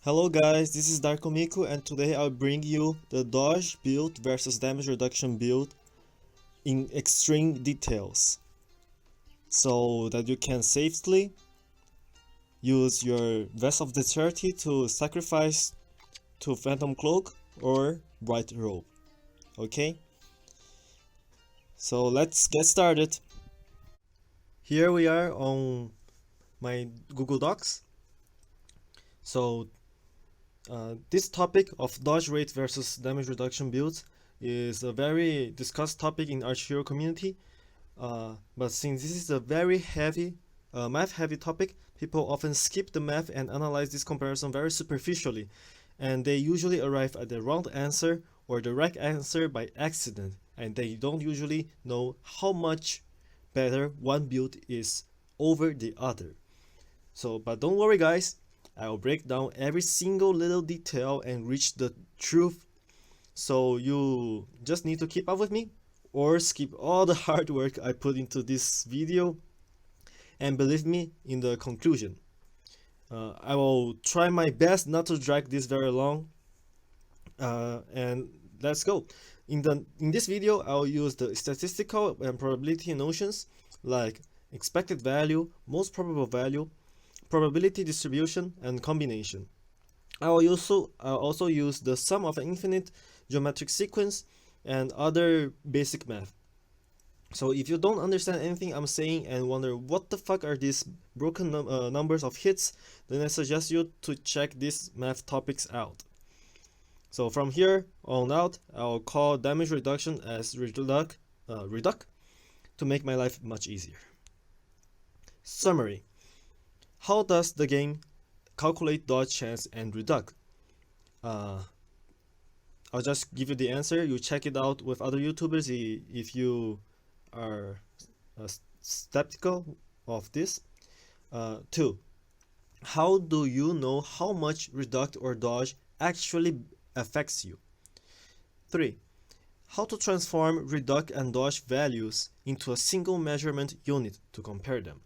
Hello guys, this is Darkomiku and today I'll bring you the dodge build versus damage reduction build in extreme details so that you can safely use your Vest of Dexterity to sacrifice to Phantom Cloak or Bright Robe. Okay, so let's get started. Here we are on my Google Docs. So this topic of dodge rate versus damage reduction builds is a very discussed topic in Archero community. But since this is a very heavy, math heavy topic, people often skip the math and analyze this comparison very superficially, and they usually arrive at the wrong answer or the right answer by accident, and they don't usually know how much better one build is over the other. So, but don't worry guys, I'll break down every single little detail and reach the truth. So you just need to keep up with me or skip all the hard work I put into this video and believe me in the conclusion. I will try my best not to drag this very long, and let's go. In this video, I'll use the statistical and probability notions like expected value, most probable value, probability distribution, and combination. I'll also use the sum of an infinite geometric sequence and other basic math. So if you don't understand anything I'm saying and wonder what the fuck are these broken numbers of hits, then I suggest you to check these math topics out. So from here on out, I'll call damage reduction as Reduc to make my life much easier. Summary. How does the game calculate dodge chance and Reduc? I'll just give you the answer. You check it out with other YouTubers if you are skeptical of this. 2. How do you know how much Reduc or dodge actually affects you? 3. How to transform Reduc and dodge values into a single measurement unit to compare them.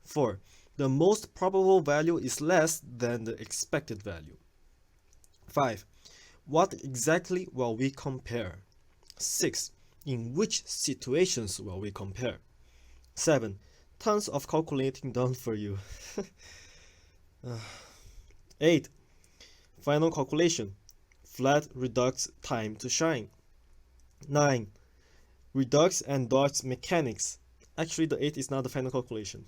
4. The most probable value is less than the expected value. 5. What exactly will we compare? 6. In which situations will we compare? 7. Tons of calculating done for you. 8. Final calculation. Flat Reduc's time to shine. 9. Reduc and dodge mechanics. Actually, the 8 is not the final calculation.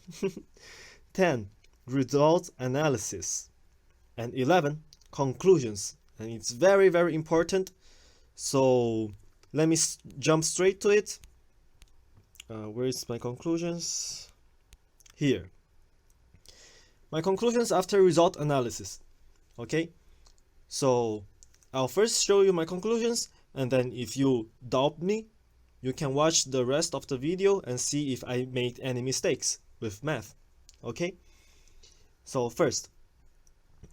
10. Result analysis. And 11. Conclusions. And it's very, very important. So let me jump straight to it. Where is my conclusions? Here. My conclusions after result analysis. Okay? So I'll first show you my conclusions, and then if you doubt me, you can watch the rest of the video and see if I made any mistakes with math. Okay? So first,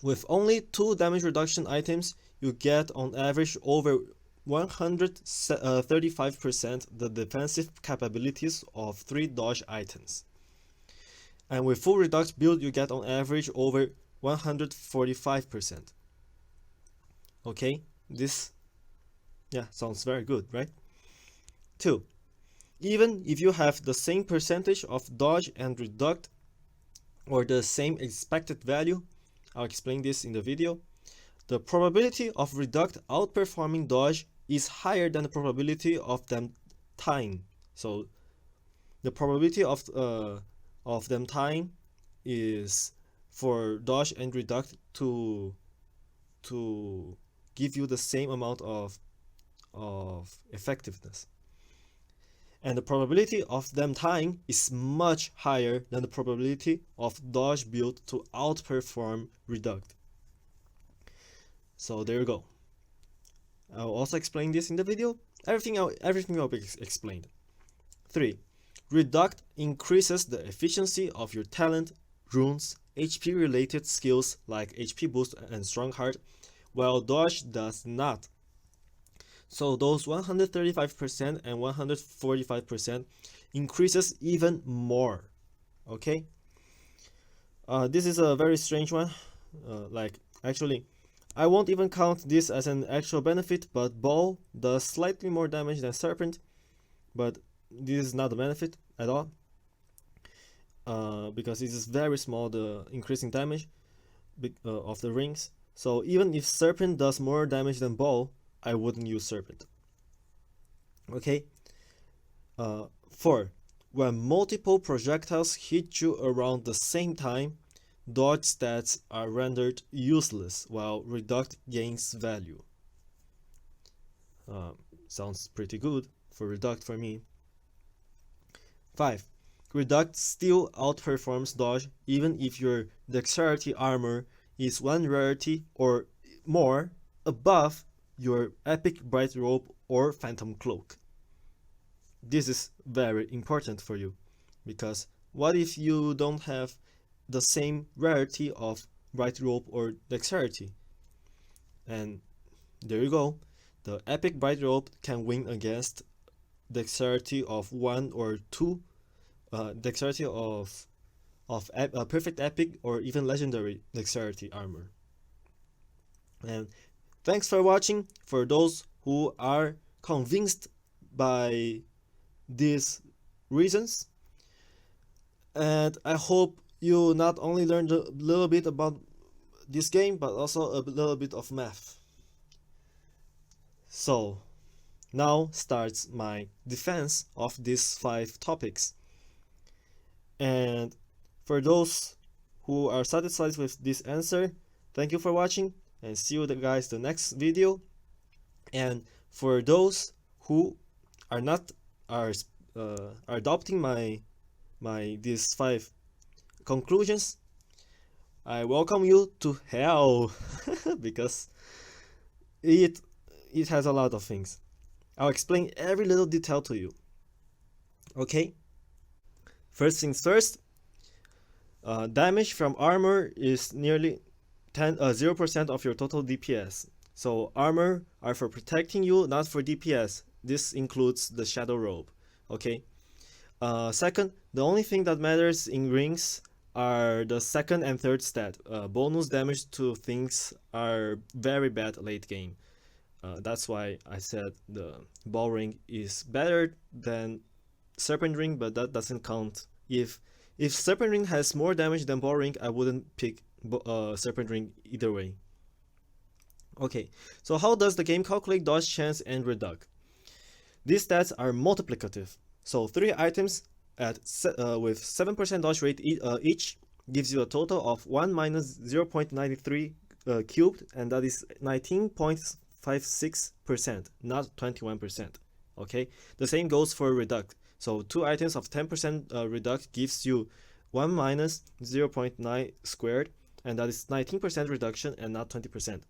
with only 2 damage reduction items, you get on average over 135% the defensive capabilities of 3 dodge items. And with full Reduc build, you get on average over 145%. Okay, this sounds very good, right? 2. Even if you have the same percentage of dodge and Reduc or the same expected value, I'll explain this in the video, the probability of Reduc outperforming dodge is higher than the probability of them tying. So the probability of them tying is for dodge and Reduc to give you the same amount of effectiveness. And the probability of them tying is much higher than the probability of dodge build to outperform Reduc. So there you go. I'll also explain this in the video. Everything will be explained. 3. Reduc increases the efficiency of your talent, runes, HP related skills like HP boost and strong heart, while dodge does not. So those 135% and 145% increases even more. Okay? This is a very strange one. Like, actually, I won't even count this as an actual benefit, but Ball does slightly more damage than Serpent, but this is not a benefit at all, because it is very small, the increasing damage of the rings. So even if Serpent does more damage than Ball, I wouldn't use Serpent. Okay. 4. When multiple projectiles hit you around the same time, dodge stats are rendered useless while Reduct gains value. Sounds pretty good for Reduct for me. 5. Reduct still outperforms dodge even if your dexterity armor is 1 rarity or more above your epic bright robe or phantom cloak. This is very important for you, because what if you don't have the same rarity of bright robe or dexterity? And there you go. The epic bright robe can win against dexterity of 1 or 2, dexterity of perfect epic or even legendary dexterity armor. And thanks for watching. For those who are convinced by these reasons, and I hope you not only learned a little bit about this game but also a little bit of math. So now starts my defense of these 5 topics, and for those who are satisfied with this answer, thank you for watching and see you guys the next video. And for those who are not are adopting my these 5 conclusions, I welcome you to hell because it has a lot of things. I'll explain every little detail to you. Okay? First things first, damage from armor is nearly 0% of your total DPS. So armor are for protecting you, not for DPS. This includes the Shadow Robe. Okay. Second, the only thing that matters in rings are the second and third stat. Bonus damage to things are very bad late game. That's why I said the Ball Ring is better than Serpent Ring, but that doesn't count. If Serpent Ring has more damage than Ball Ring, I wouldn't pick Serpent Ring either way. Okay, so how does the game calculate dodge chance and reduct? These stats are multiplicative. So 3 items at with 7% dodge rate each gives you a total of 1 minus 0.93 cubed, and that is 19.56%, not 21%. Okay, the same goes for reduct. So 2 items of 10% reduct gives you 1 minus 0.9 squared, and that is 19% reduction and not 20%.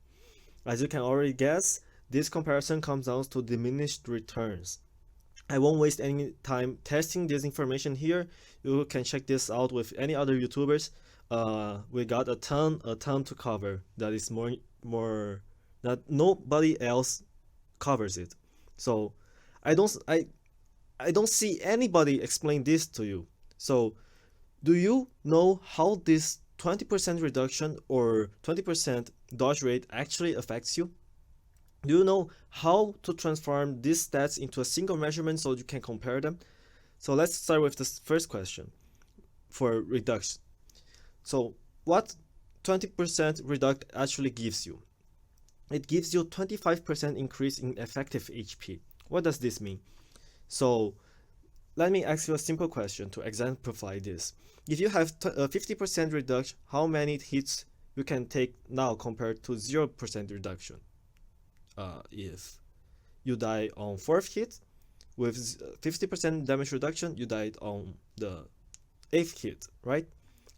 As you can already guess, this comparison comes down to diminished returns. I won't waste any time testing this information here. You can check this out with any other YouTubers. We got a ton to cover. That is more that nobody else covers it. So I don't see anybody explain this to you. So do you know how this 20% reduction or 20% dodge rate actually affects you? Do you know how to transform these stats into a single measurement so you can compare them? So let's start with this first question for reduction. So what 20% reduct actually gives you? It gives you 25% increase in effective HP. What does this mean? So let me ask you a simple question to exemplify this. If you have 50% reduction, how many hits you can take now compared to 0% reduction? If you die on 4th hit, with 50% damage reduction, you died on the 8th hit, right?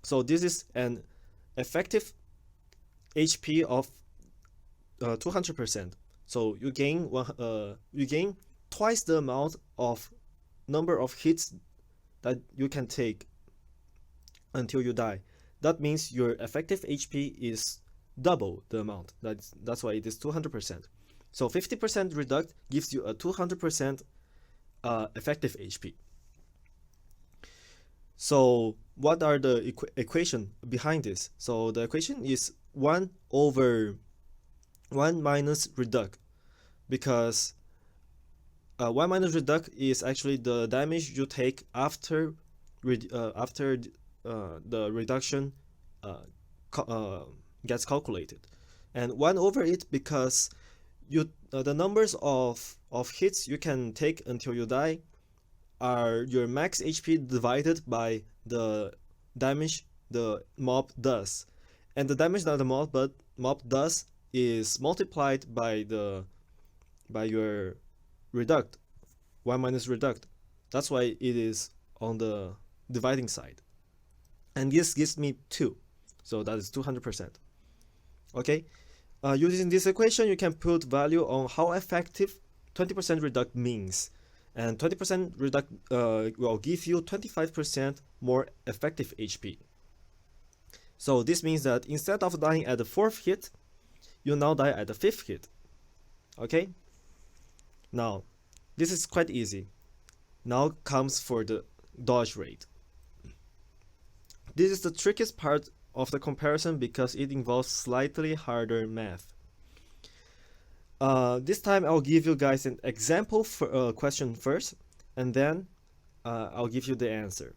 So this is an effective HP of 200%. So you gain twice the amount of number of hits that you can take until you die. That means your effective HP is double the amount. That's why it is 200%. So 50% reduct gives you a 200% effective HP. So what are the equation behind this? So the equation is 1 over 1 minus Reduc, because 1 minus Reduc is actually the damage you take after the reduction gets calculated, and 1 over it because the numbers of hits you can take until you die are your max HP divided by the damage the mob does, and the damage that the mob does is multiplied by your reduct, 1 minus reduct. That's why it is on the dividing side, and this gives me 2, so that is 200%. Okay, using this equation you can put value on how effective 20% reduct means, and 20% reduct will give you 25% more effective HP. So this means that instead of dying at the 4th hit, you now die at the 5th hit. Okay, now this is quite easy. Now comes for the dodge rate. This is the trickiest part of the comparison because it involves slightly harder math. This time I'll give you guys an example question first, and then I'll give you the answer.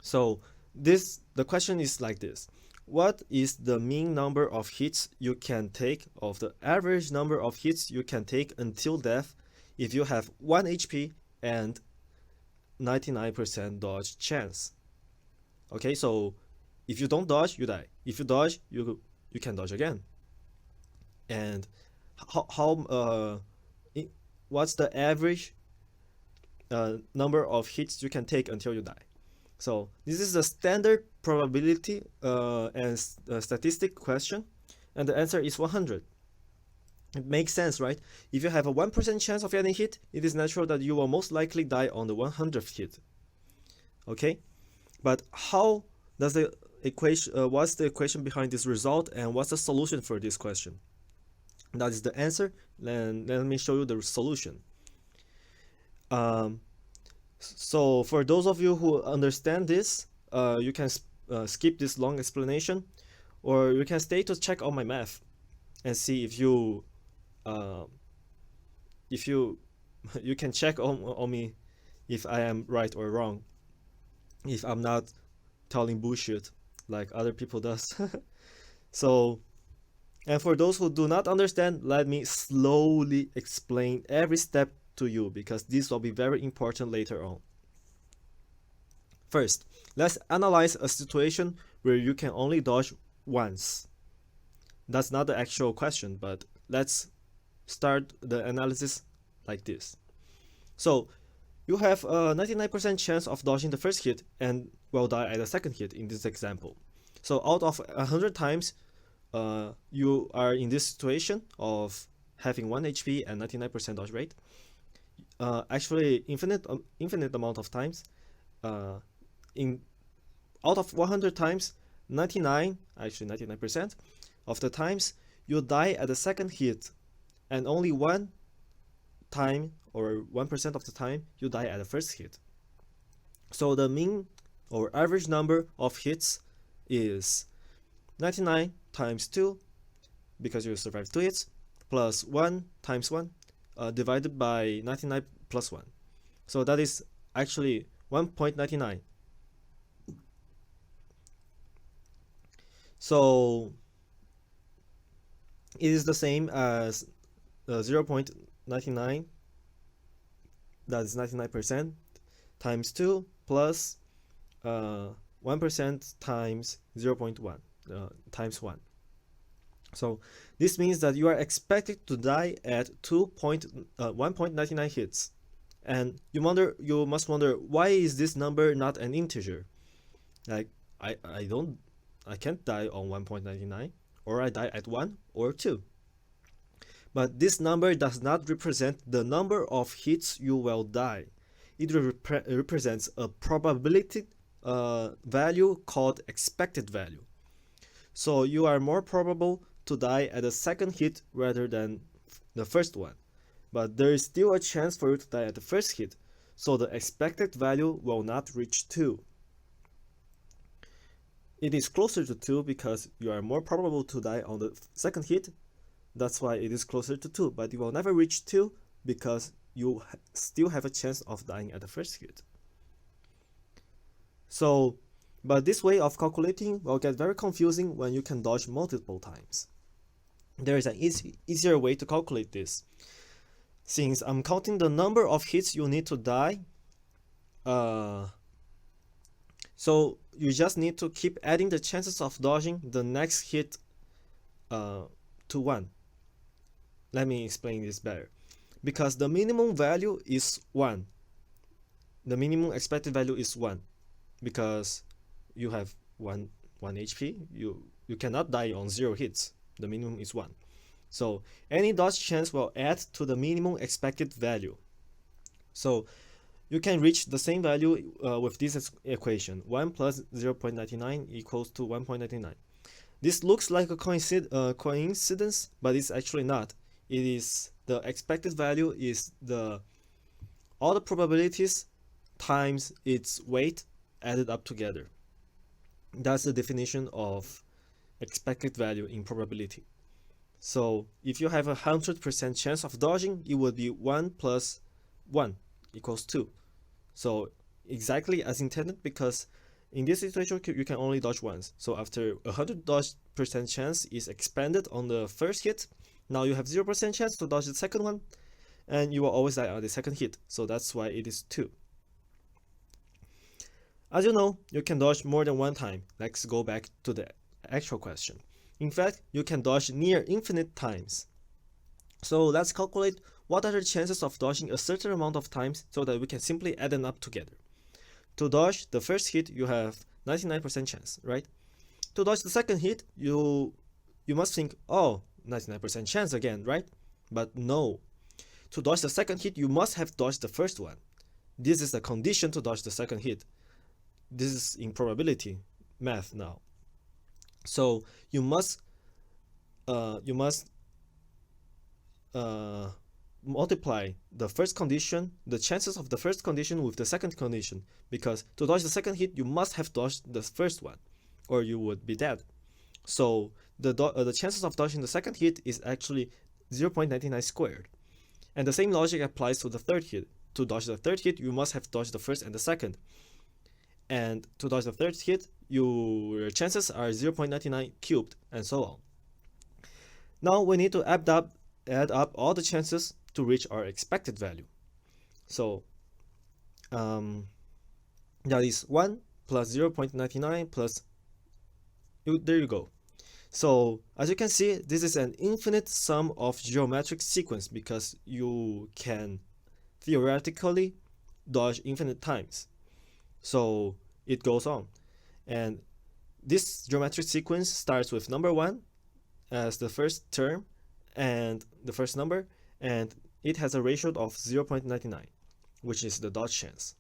So the question is like this: what is the mean number of hits you can take of the average number of hits you can take until death if you have 1 HP and 99% dodge chance? Okay, so if you don't dodge, you die. If you dodge, you can dodge again. And what's the average number of hits you can take until you die? So this is a standard probability and statistic question, and the answer is 100. It makes sense, right? If you have a 1% chance of getting hit, it is natural that you will most likely die on the 100th hit. Okay, but how does the equation? What's the equation behind this result, and what's the solution for this question? That is the answer. Then let me show you the solution. So for those of you who understand this, you can skip this long explanation, or you can stay to check on my math and see if you you can check on me if I am right or wrong, if I'm not telling bullshit like other people does. So, and for those who do not understand, let me slowly explain every step to you, because this will be very important later on. First, let's analyze a situation where you can only dodge once. That's not the actual question, but let's start the analysis like this. So you have a 99% chance of dodging the first hit and will die at the second hit in this example. So out of 100 times you are in this situation of having 1 HP and 99% dodge rate, actually infinite amount of times, out of 100 times, 99% of the times you die at the second hit, and only 1 time or 1% of the time you die at the first hit. So the mean or average number of hits is 99 times 2, because you survived 2 hits, plus 1 times 1 divided by 99 plus 1. So that is actually 1.99. So it is the same as 0.99, that is 99%, times 2 plus 1% times 0.1 times 1. So this means that you are expected to die at 1.99 hits, and you must wonder, why is this number not an integer? Like I can't die on 1.99, or I die at 1 or 2. But this number does not represent the number of hits you will die. It represents a probability value called expected value. So you are more probable to die at the second hit rather than the first one. But there is still a chance for you to die at the first hit, so the expected value will not reach 2. it is closer to 2 because you are more probable to die on the second hit. That's why it is closer to 2, but you will never reach 2 because you still have a chance of dying at the first hit. So, but this way of calculating will get very confusing when you can dodge multiple times. There is an easier way to calculate this. Since I'm counting the number of hits you need to die, so you just need to keep adding the chances of dodging the next hit to 1. Let me explain this better. Because the minimum value is 1. The minimum expected value is 1. Because you have 1 HP, you cannot die on 0 hits. The minimum is 1. So any dodge chance will add to the minimum expected value. So you can reach the same value with this equation. 1 plus 0.99 equals to 1.99. This looks like a coincidence, but it's actually not. It is the expected value is all the probabilities times its weight added up together. That's the definition of expected value in probability. So if you have 100% chance of dodging, it would be 1 plus 1 equals 2. So exactly as intended, because in this situation you can only dodge once. So after 100% chance is expanded on the first hit, now you have 0% chance to dodge the second one, and you will always die on the second hit. So that's why it is 2. As you know, you can dodge more than one time. Let's go back to the actual question. In fact, you can dodge near infinite times. So let's calculate what are the chances of dodging a certain amount of times so that we can simply add them up together. To dodge the first hit, you have 99% chance, right? To dodge the second hit, you must think, oh, 99% chance again, right? But no. To dodge the second hit, you must have dodged the first one. This is the condition to dodge the second hit. This is in probability math now. So you must multiply the first condition, the chances of the first condition with the second condition, because to dodge the second hit, you must have dodged the first one, or you would be dead. So the chances of dodging the second hit is actually 0.99 squared. And the same logic applies to the third hit. To dodge the third hit, you must have dodged the first and the second. And to dodge the third hit, your chances are 0.99 cubed, and so on. Now we need to add up all the chances to reach our expected value. So that is 1 plus 0.99 plus, there you go. So as you can see, this is an infinite sum of geometric sequence because you can theoretically dodge infinite times. So it goes on. And this geometric sequence starts with number 1 as the first term and the first number, and it has a ratio of 0.99, which is the dodge chance.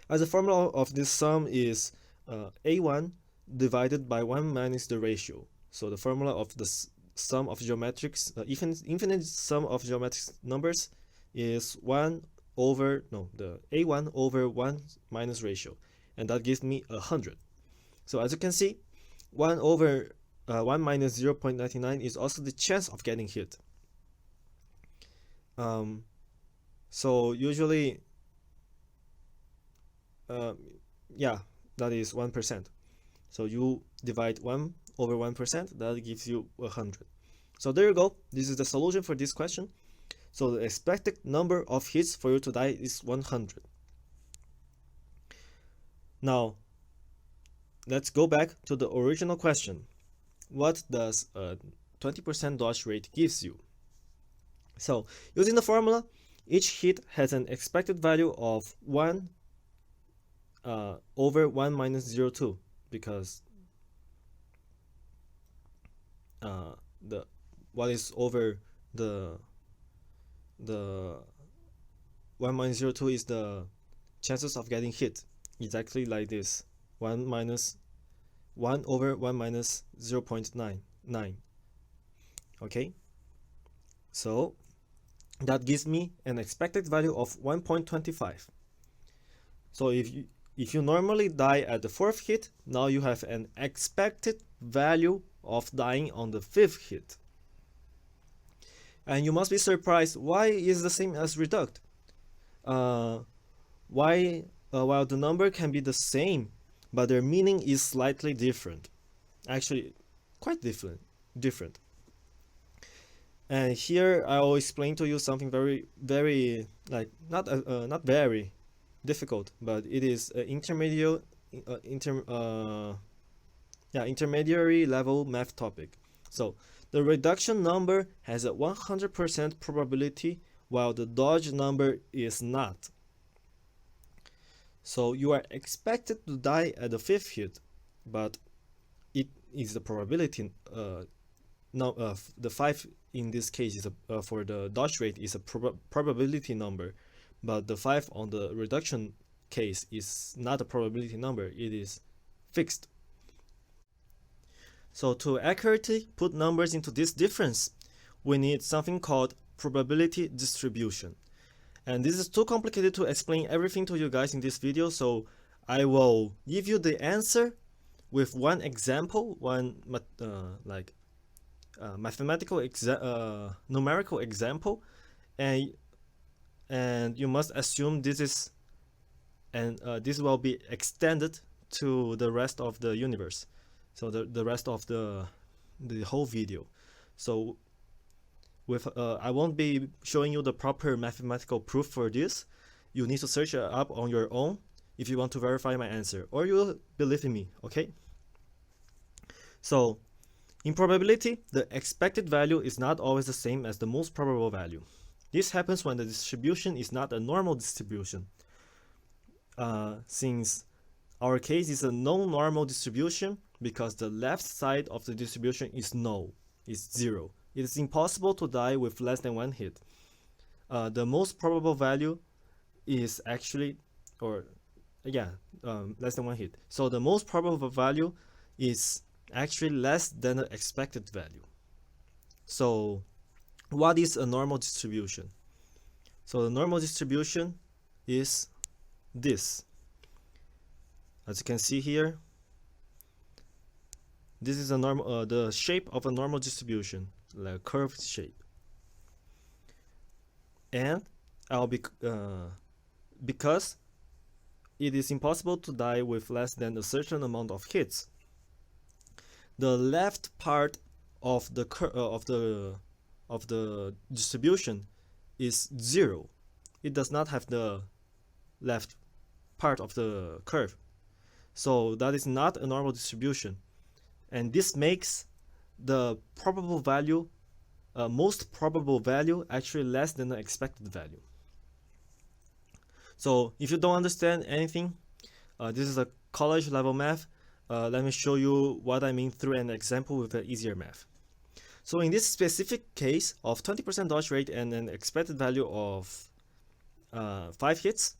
As the formula of this sum is A1 divided by 1 minus the ratio. So the formula of the sum of geometrics, infinite sum of geometric numbers is the A1 over 1 minus ratio, and that gives me 100. So as you can see, 1 over 1 minus 0.99 is also the chance of getting hit. So usually, that is 1%. So you divide 1 over 1%, that gives you 100. So there you go. This is the solution for this question. So the expected number of hits for you to die is 100. Now, let's go back to the original question. What does a 20% dodge rate gives you? So, using the formula, each hit has an expected value of 1 over 1 minus 0.2, because what is over the 1 minus 0.2 is the chances of getting hit, exactly like this, 1 over 1 minus 0.99. Okay, so that gives me an expected value of 1.25. So if if you normally die at the 4th hit, now you have an expected value of dying on the 5th hit. And you must be surprised, why is the same as Reduc? While the number can be the same, but their meaning is slightly different. Actually, quite different. And here I'll explain to you something very like not very difficult, but it is intermediate intermediary level math topic. So the reduction number has a 100% probability, while the Dodge number is not. So you are expected to die at the 5th hit, but it is the probability. The 5 in this case is for the Dodge rate is a probability number, but the 5 on the reduction case is not a probability number, it is fixed. So to accurately put numbers into this difference, we need something called probability distribution. And this is too complicated to explain everything to you guys in this video, so I will give you the answer with one example, mathematical numerical example, and you must assume this is this will be extended to the rest of the universe, so the rest of the whole video. So with I won't be showing you the proper mathematical proof for this. You need to search it up on your own if you want to verify my answer, or you will believe in me, okay? So in probability, the expected value is not always the same as the most probable value. This happens when the distribution is not a normal distribution. Since our case is a non-normal distribution, because the left side of the distribution is null, is 0. It is impossible to die with less than 1 hit. The most probable value is actually, less than 1 hit. So the most probable value is actually less than the expected value. So what is a normal distribution? So the normal distribution is this. As you can see here, this is a normal the shape of a normal distribution, like a curved shape. And because it is impossible to die with less than a certain amount of hits, the left part of the distribution is 0. It does not have the left part of the curve, so that is not a normal distribution, and this makes the probable value, most probable value, actually less than the expected value. So if you don't understand anything, this is a college level math. Let me show you what I mean through an example with an easier math. So in this specific case of 20% dodge rate and an expected value of 5 hits,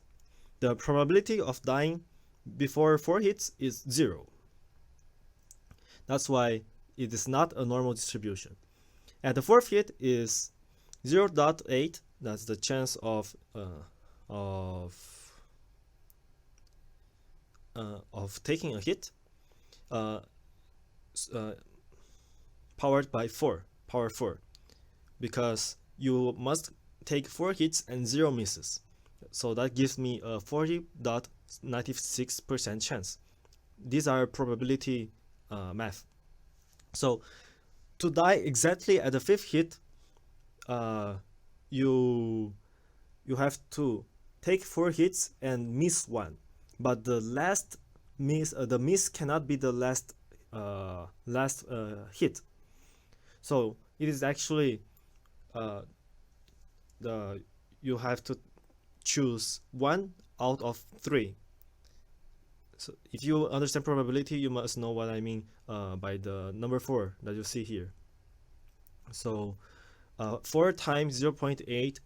the probability of dying before 4 hits is 0. That's why it is not a normal distribution. And the 4th hit is 0.8. That's the chance of taking a hit, powered by power 4, because you must take 4 hits and 0 misses. So that gives me a 40.96% chance. These are probability math. So to die exactly at the 5th hit, you have to take 4 hits and miss 1, but the last miss, the miss cannot be the last hit. So it is actually you have to choose 1 out of 3. So if you understand probability, you must know what I mean by the number 4 that you see here. So 4 times 0.8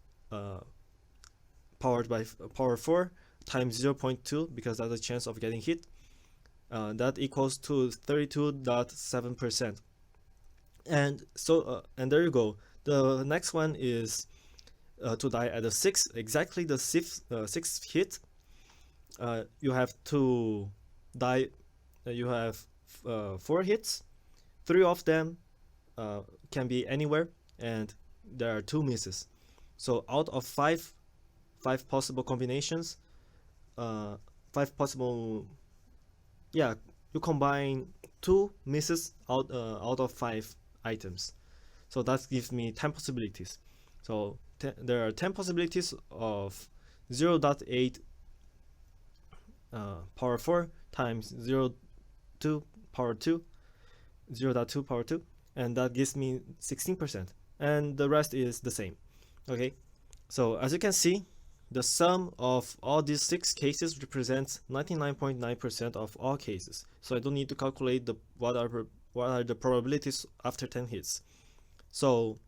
powered by power 4 times 0.2, because that's the chance of getting hit, that equals to 32.7%. And so and there you go. The next one is to die at the 6th, exactly the 6th hit. you have to die. You have 4 hits. 3 of them can be anywhere, and there are 2 misses. So out of five possible combinations, 5 possible, yeah, you combine 2 misses out of 5 items. So that gives me 10 possibilities. So there are 10 possibilities of 0.8 power 4 times 0.2 power 2, 0.2 power 2, and that gives me 16%. And the rest is the same. Okay, so as you can see, the sum of all these 6 cases represents 99.9% of all cases. So I don't need to calculate what are the probabilities after 10 hits. So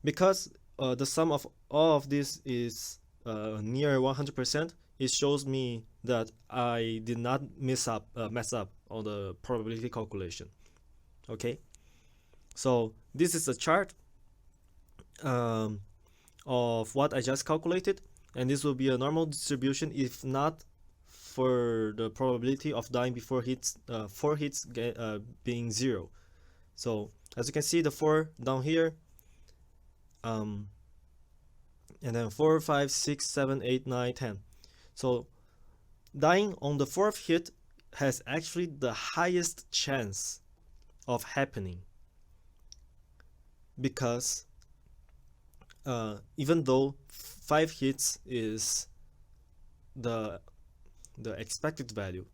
because the sum of all of this is near 100%, it shows me that I did not mess up on the probability calculation. Okay, so this is a chart of what I just calculated, and this will be a normal distribution if not for the probability of dying before 4 hits being 0. So as you can see, the 4 down here, and then 4, 5, 6, 7, 8, 9, 10. So dying on the 4th hit has actually the highest chance of happening, because even though 5 hits is the expected value,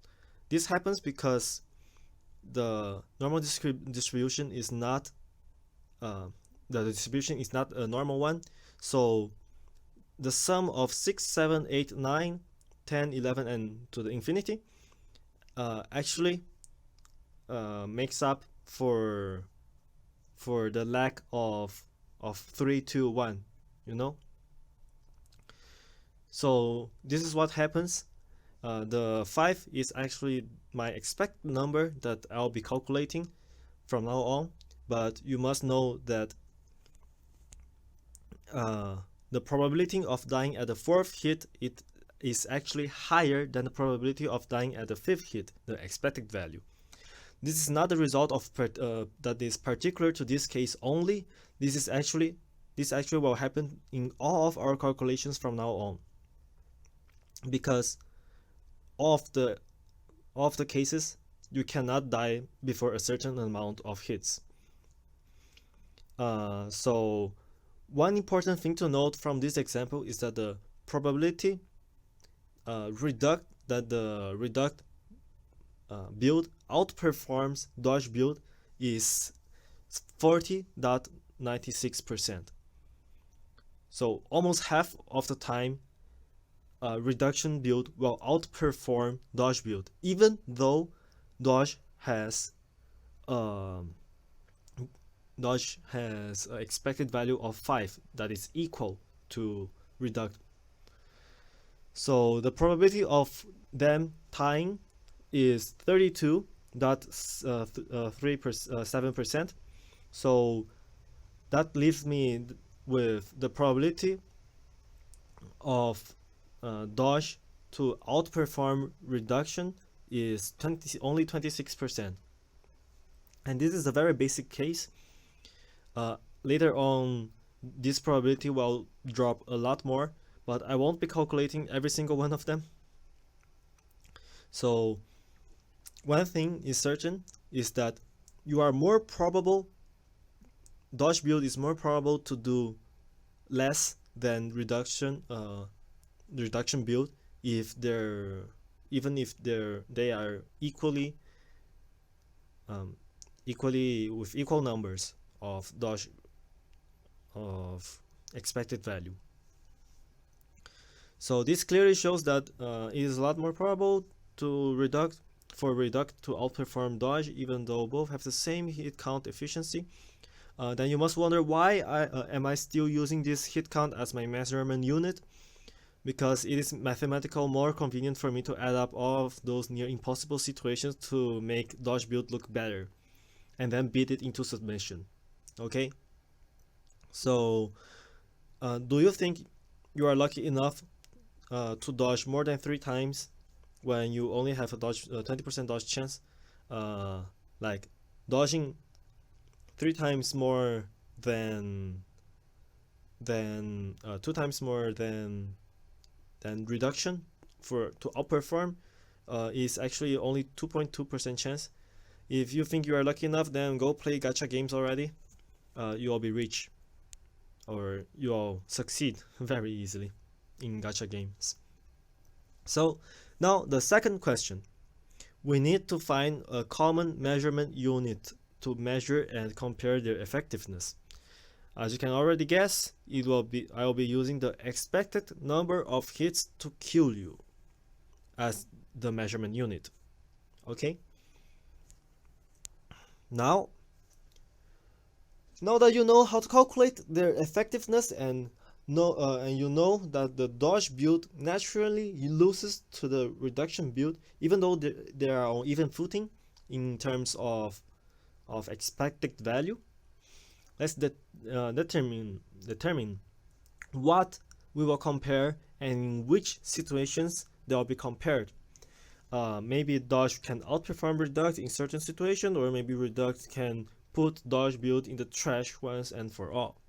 this happens because the normal distribution is not the distribution is not a normal one. So the sum of 6, 7, 8, 9, 10, 11, and to the infinity actually makes up for the lack of 3, 2, 1, you know. So this is what happens. The 5 is actually my expected number that I'll be calculating from now on, but you must know that the probability of dying at the 4th hit is actually higher than the probability of dying at the 5th hit, the expected value. This is not the result of that is particular to this case only. This actually will happen in all of our calculations from now on, because all of the cases you cannot die before a certain amount of hits. So one important thing to note from this example is that the probability Reduc build outperforms Dodge build is 40.96%. So almost half of the time, reduction build will outperform Dodge build, even though Dodge has an expected value of 5 that is equal to Reduc. So the probability of them tying is 32.7%. So that leaves me with the probability of Dodge to outperform reduction is only 26%. And this is a very basic case. Later on, this probability will drop a lot more, but I won't be calculating every single one of them. So one thing is certain is that you are more probable, Dodge build is more probable to do less than reduction build if they are equally with equal numbers of Dodge of expected value. So this clearly shows that it is a lot more probable for Reduc to outperform Dodge, even though both have the same hit count efficiency. Then you must wonder, why am I still using this hit count as my measurement unit? Because it is mathematically more convenient for me to add up all of those near impossible situations to make Dodge build look better, and then beat it into submission. Okay? So, do you think you are lucky enough to dodge more than 3 times when you only have a 20% dodge chance, like dodging 3 times more than 2 times more than reduction to outperform is actually only 2.2% chance. If you think you are lucky enough, then go play gacha games already. You'll be rich, or you'll succeed very easily in gacha games. So now the second question, we need to find a common measurement unit to measure and compare their effectiveness. As you can already guess, I will be using the expected number of hits to kill you as the measurement unit. Okay? Now that you know how to calculate their effectiveness and you know that the dodge build naturally loses to the reduction build, even though they are on even footing in terms of expected value, let's determine what we will compare and in which situations they will be compared. Maybe dodge can outperform reduct in certain situations, or maybe reduct can put dodge build in the trash once and for all.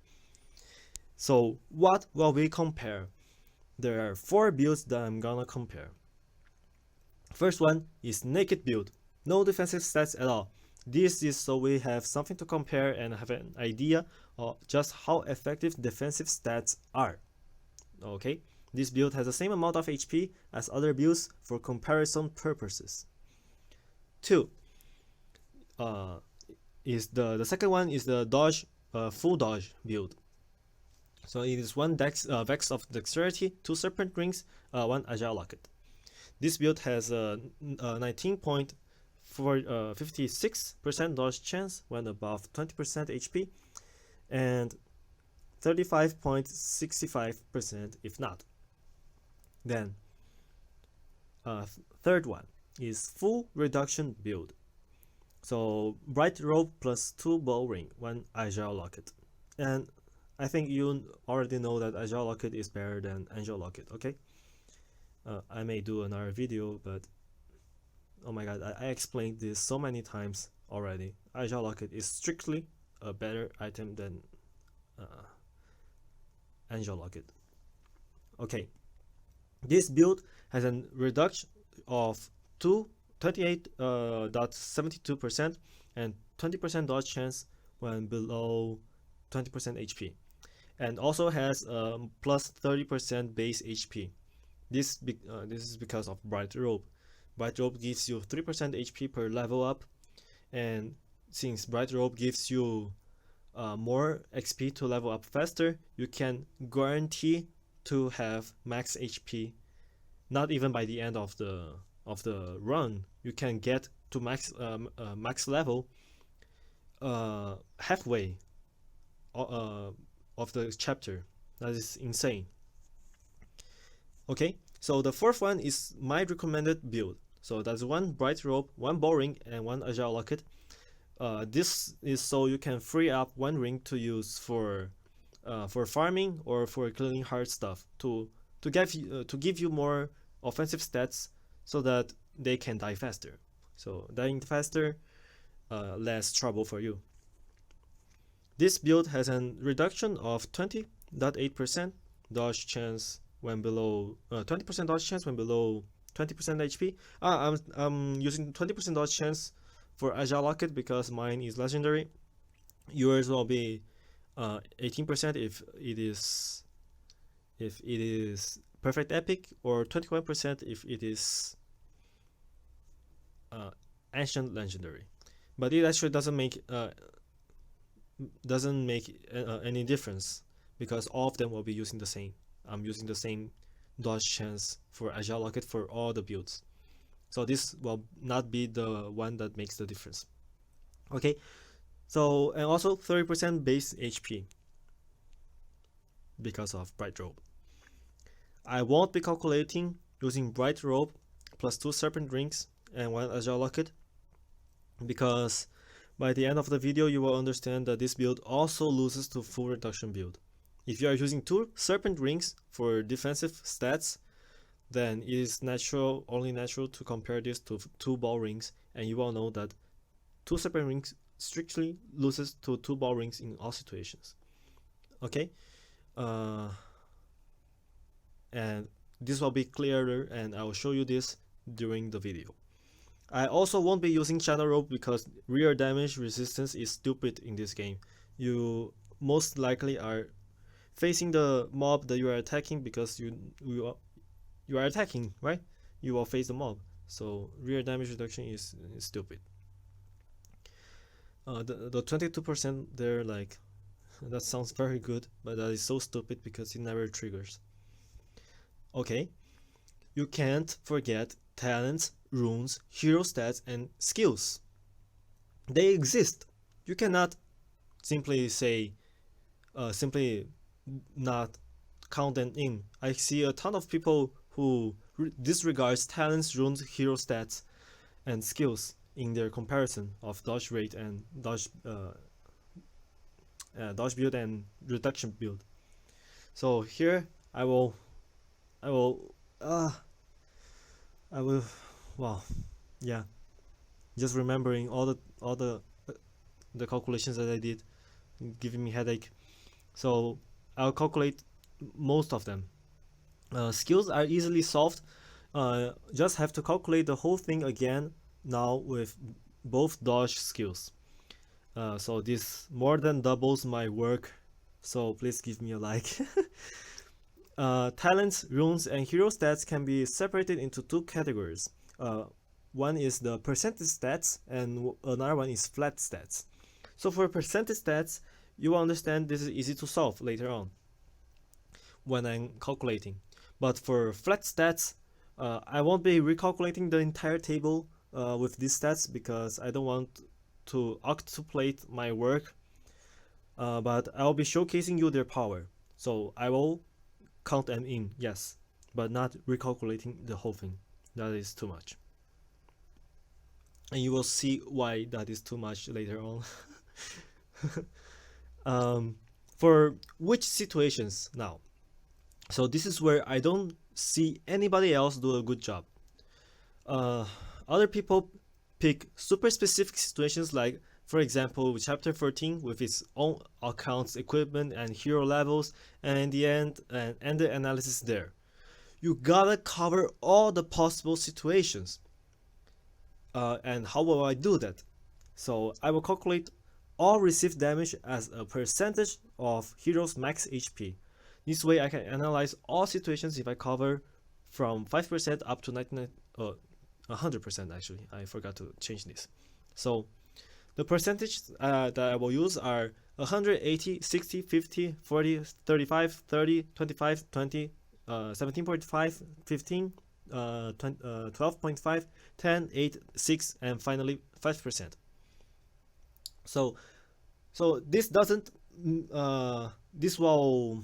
So what will we compare? There are 4 builds that I'm gonna compare. First one is naked build, no defensive stats at all. This is so we have something to compare and have an idea of just how effective defensive stats are. Okay, this build has the same amount of HP as other builds for comparison purposes. 2 is the second one is the dodge full dodge build. So it is 1 Vest of Dexterity, 2 Serpent Rings, 1 Agile Locket. This build has a 19.56% dodge chance when above 20% HP, and 35.65% if not. Then, third one is full reduction build. So bright robe plus 2 bow ring, 1 Agile Locket, and I think you already know that Agile Locket is better than Angel Locket, okay? I may do another video, but oh my god, I explained this so many times already. Agile Locket is strictly a better item than Angel Locket. Okay, this build has a reduction of 28.72% and 20% dodge chance when below 20% HP, and also has plus 30% base HP. This is because of Bright Robe. Bright Robe gives you 3% HP per level up, and since Bright Robe gives you more XP to level up faster, you can guarantee to have max HP. Not even by the end of the run, you can get to max level halfway of the chapter. That is insane. Okay, so the fourth one is my recommended build. So that's 1 Bright Robe, 1 bow ring, and 1 Agile Locket. This is so you can free up 1 ring to use for farming or for cleaning hard stuff to give you more offensive stats so that they can die faster. So dying faster, less trouble for you. This build has a reduction of 20.8% dodge chance when below 20% dodge chance when below 20% HP. I'm using 20% dodge chance for Agile Locket because mine is legendary. Yours will be 18% if it is perfect epic, or 21% if it is ancient legendary. But it actually doesn't make any difference because all of them will be using the same. I'm using the same dodge chance for Agile Locket for all the builds, so this will not be the one that makes the difference. Okay, so and also 30% base HP because of Bright Robe. I won't be calculating using Bright Robe plus 2 Serpent Rings and 1 Agile Locket, because by the end of the video you will understand that this build also loses to full reduction build. If you are using 2 Serpent Rings for defensive stats, then it is only natural to compare this to two ball rings, and you all know that two separate rings strictly loses to two ball rings in all situations. Okay, and this will be clearer, and I will show you this during the video. I also won't be using Shadow Rope because rear damage resistance is stupid in this game. You most likely are facing the mob that you are attacking because you are attacking, right? You will face the mob, so rear damage reduction is stupid. The 22% there, like, that sounds very good, but that is so stupid because it never triggers. Okay, you can't forget talents, runes, hero stats, and skills. They exist. You cannot simply say, simply not count them in. I see a ton of people who disregards talents, runes, hero stats, and skills in their comparison of dodge rate and dodge build and reduction build. So here I will, wow, yeah, just remembering all the calculations that I did, giving me headache. So I'll calculate most of them. Skills are easily solved. Just have to calculate the whole thing again now with both dodge skills. So this more than doubles my work, so please give me a like. Talents, runes, and hero stats can be separated into two categories. One is the percentage stats, and another one is flat stats. So for percentage stats, you will understand this is easy to solve later on when I'm calculating. But for flat stats, I won't be recalculating the entire table with these stats because I don't want to octuplate my work, but I'll be showcasing you their power. So I will count them in, yes, but not recalculating the whole thing. That is too much. And you will see why that is too much later on. For which situations now? So this is where I don't see anybody else do a good job. Other people pick super specific situations, like for example chapter 13 with its own accounts, equipment, and hero levels, and in the end end the analysis there. You gotta cover all the possible situations. And how will I do that? So I will calculate all received damage as a percentage of hero's max HP. This way I can analyze all situations if I cover from 5% up to 100% actually. I forgot to change this. So the percentage that I will use are 180, 60, 50, 40, 35, 30, 25, 20, 17.5, 15, 12.5, 10, 8, 6, and finally 5%. So this doesn't this will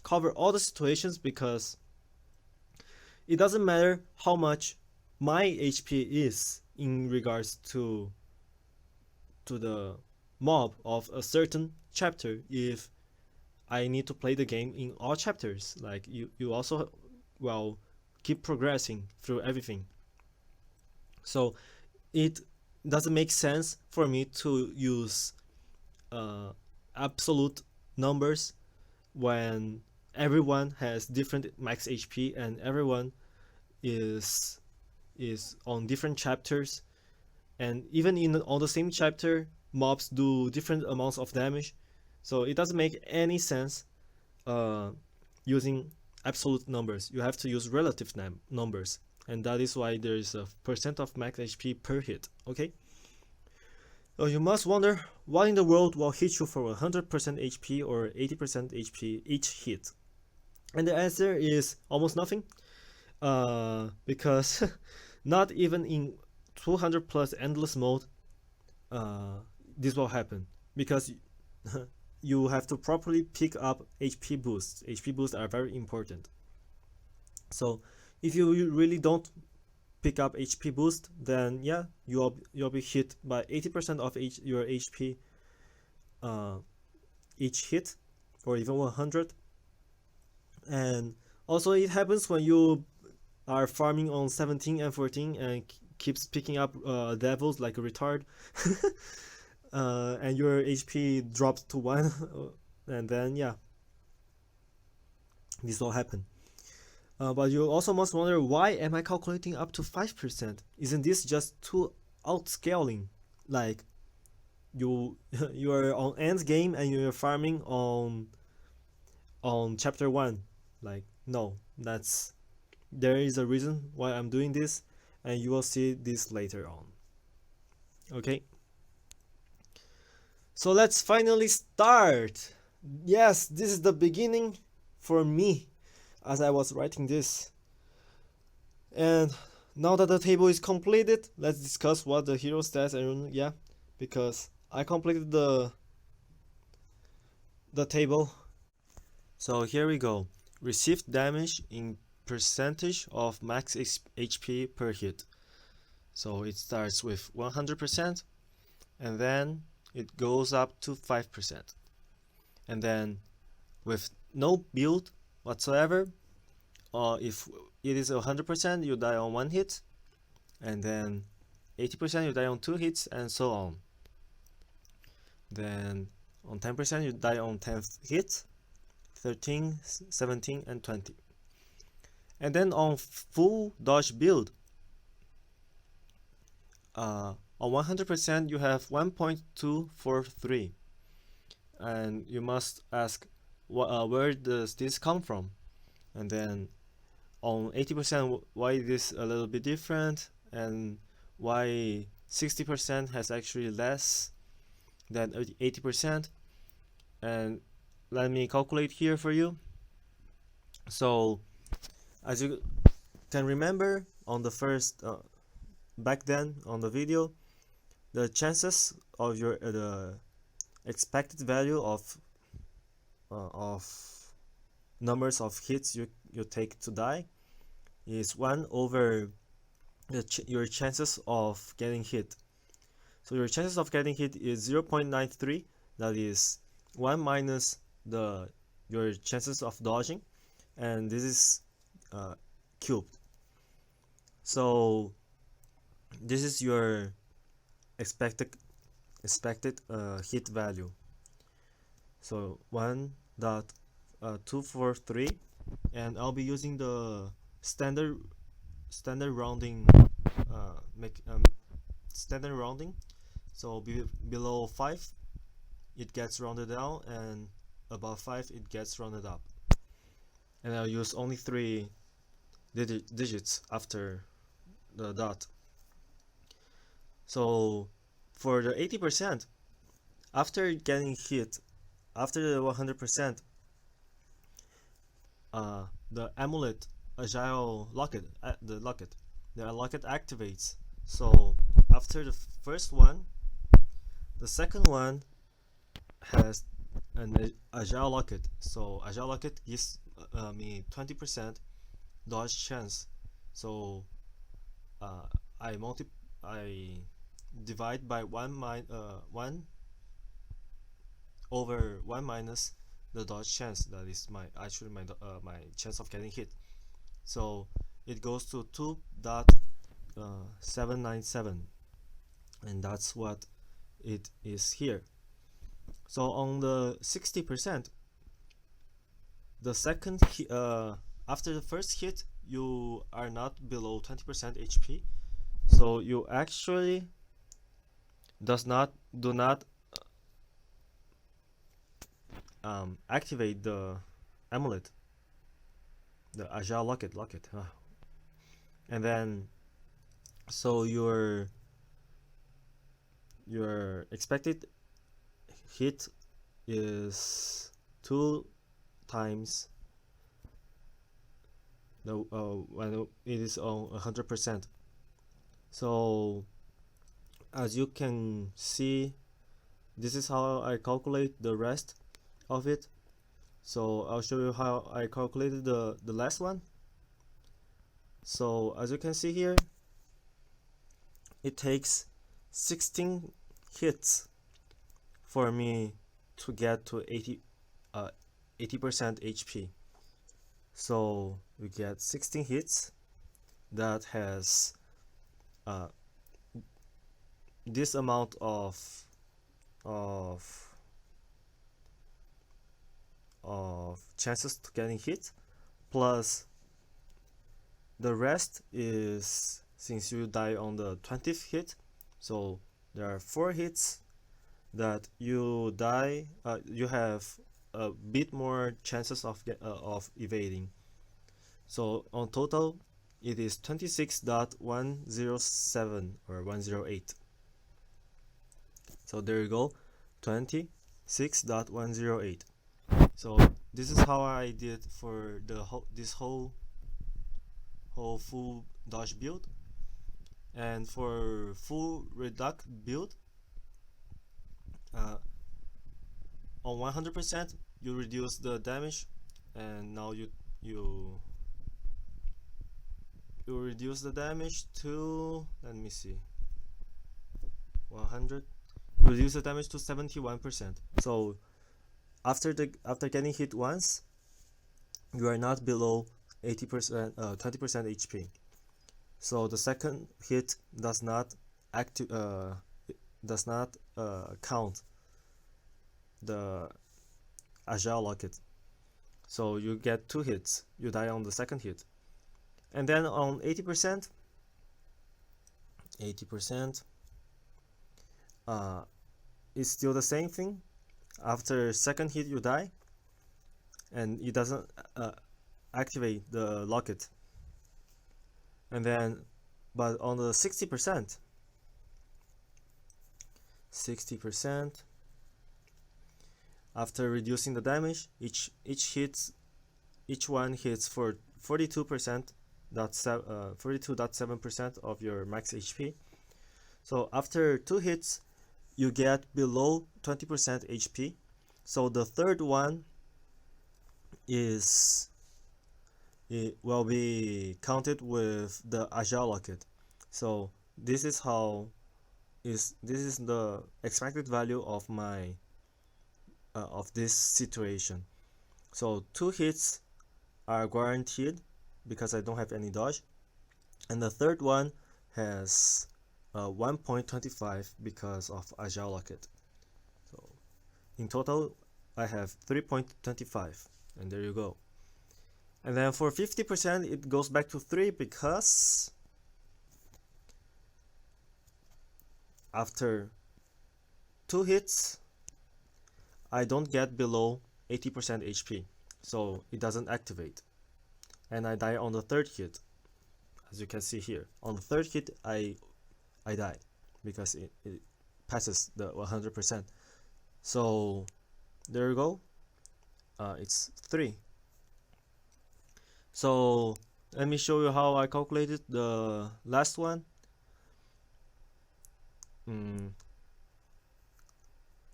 cover all the situations because it doesn't matter how much my HP is in regards to the mob of a certain chapter if I need to play the game in all chapters. Like you also will keep progressing through everything. So it doesn't make sense for me to use absolute numbers when everyone has different max HP and everyone is on different chapters, and even on the same chapter mobs do different amounts of damage. So it doesn't make any sense using absolute numbers. You have to use relative numbers, and that is why there is a percent of max HP per hit. Okay, so you must wonder what in the world will hit you for 100% HP or 80% HP each hit, and the answer is almost nothing, because not even in 200 plus endless mode this will happen, because you have to properly pick up HP boosts. HP boosts are very important. So if you really don't pick up HP boost, then yeah, you'll be hit by 80% of your HP each hit, or even 100. And Also, it happens when you are farming on 17 and 14 and keeps picking up devils like a retard. And your HP drops to 1, and then yeah, this will happen. But you also must wonder, why am I calculating up to 5%? Isn't this just too outscaling? Like, you you are on end game and you're farming on chapter 1. Like, no, there is a reason why I'm doing this, and you will see this later on. Okay, so let's finally start. Yes, this is the beginning for me as I was writing this. And now that the table is completed, let's discuss what the hero stats and yeah, because I completed the table. So here we go. Received damage in percentage of max HP per hit. So it starts with 100%, and then it goes up to 5%. And then with no build whatsoever, if it is 100%, you die on 1 hit, and then 80% you die on 2 hits, and so on. Then on 10% you die on 10th hit, 13, 17, and 20. And then on full dodge build, on 100% you have 1.243, and you must ask, where does this come from? And then on 80%, why is this a little bit different, and why 60% has actually less than 80%. And let me calculate here for you. So as you can remember, on the first back then on the video, the chances of your the expected value of numbers of hits you take to die is 1 over your chances of getting hit. So your chances of getting hit is 0.93. That is 1 minus your chances of dodging, and this is cubed. So this is your expected hit value. So 1.243, and I'll be using the standard rounding standard rounding. So below 5 it gets rounded down, and above 5 it gets rounded up. And I'll use only 3 digits after the dot. So for the 80%, after getting hit, after the 100%, the amulet agile locket, the locket activates. So after the first one, the second one has an agile locket. So agile locket gives me 20% dodge chance. So I divide by 1 over 1 minus the dodge chance. That is my chance of getting hit. So it goes to 2.797, and that's what it is here. So on the 60%, the second after the first hit, you are not below 20% HP, so you actually do not activate the amulet, the agile locket. And then so your expected hit is 2 times the when it is on 100%. So as you can see, this is how I calculate the rest of it. So I'll show you how I calculated the last one. So as you can see here, it takes 16 hits for me to get to 80% HP. So we get 16 hits that has this amount of chances to getting hit, plus the rest is, since you die on the 20th hit, so there are 4 hits that you die, you have a bit more chances of evading. So on total it is 26.107 or 108. So there you go, 26.108. So this is how I did for the whole full dodge build. And for full Reduc build, on 100% you reduce the damage, and now you reduce the damage to, let me see, 100, reduce the damage to 71%. So after getting hit once, you are not below 80%, 20% HP. So the second hit does not count the agile locket. So you get 2 hits, you die on the second hit. And then on 80%, it's still the same thing. After second hit you die, and it doesn't activate the locket. And then, but on the 60%, after reducing the damage, each one hits for 42.7% of your max HP. So after 2 hits, you get below 20% HP. So the third one it will be counted with the agile locket. So this is the expected value of my of this situation. So 2 hits are guaranteed because I don't have any dodge, and the third one has 1.25 because of agile locket. So in total I have 3.25, and there you go. And then for 50% it goes back to 3 because after 2 hits I don't get below 80% HP, so it doesn't activate, and I die on the third hit. As you can see here, on the third hit I die because it passes the 100%. So there you go, it's 3. So let me show you how I calculated the last one.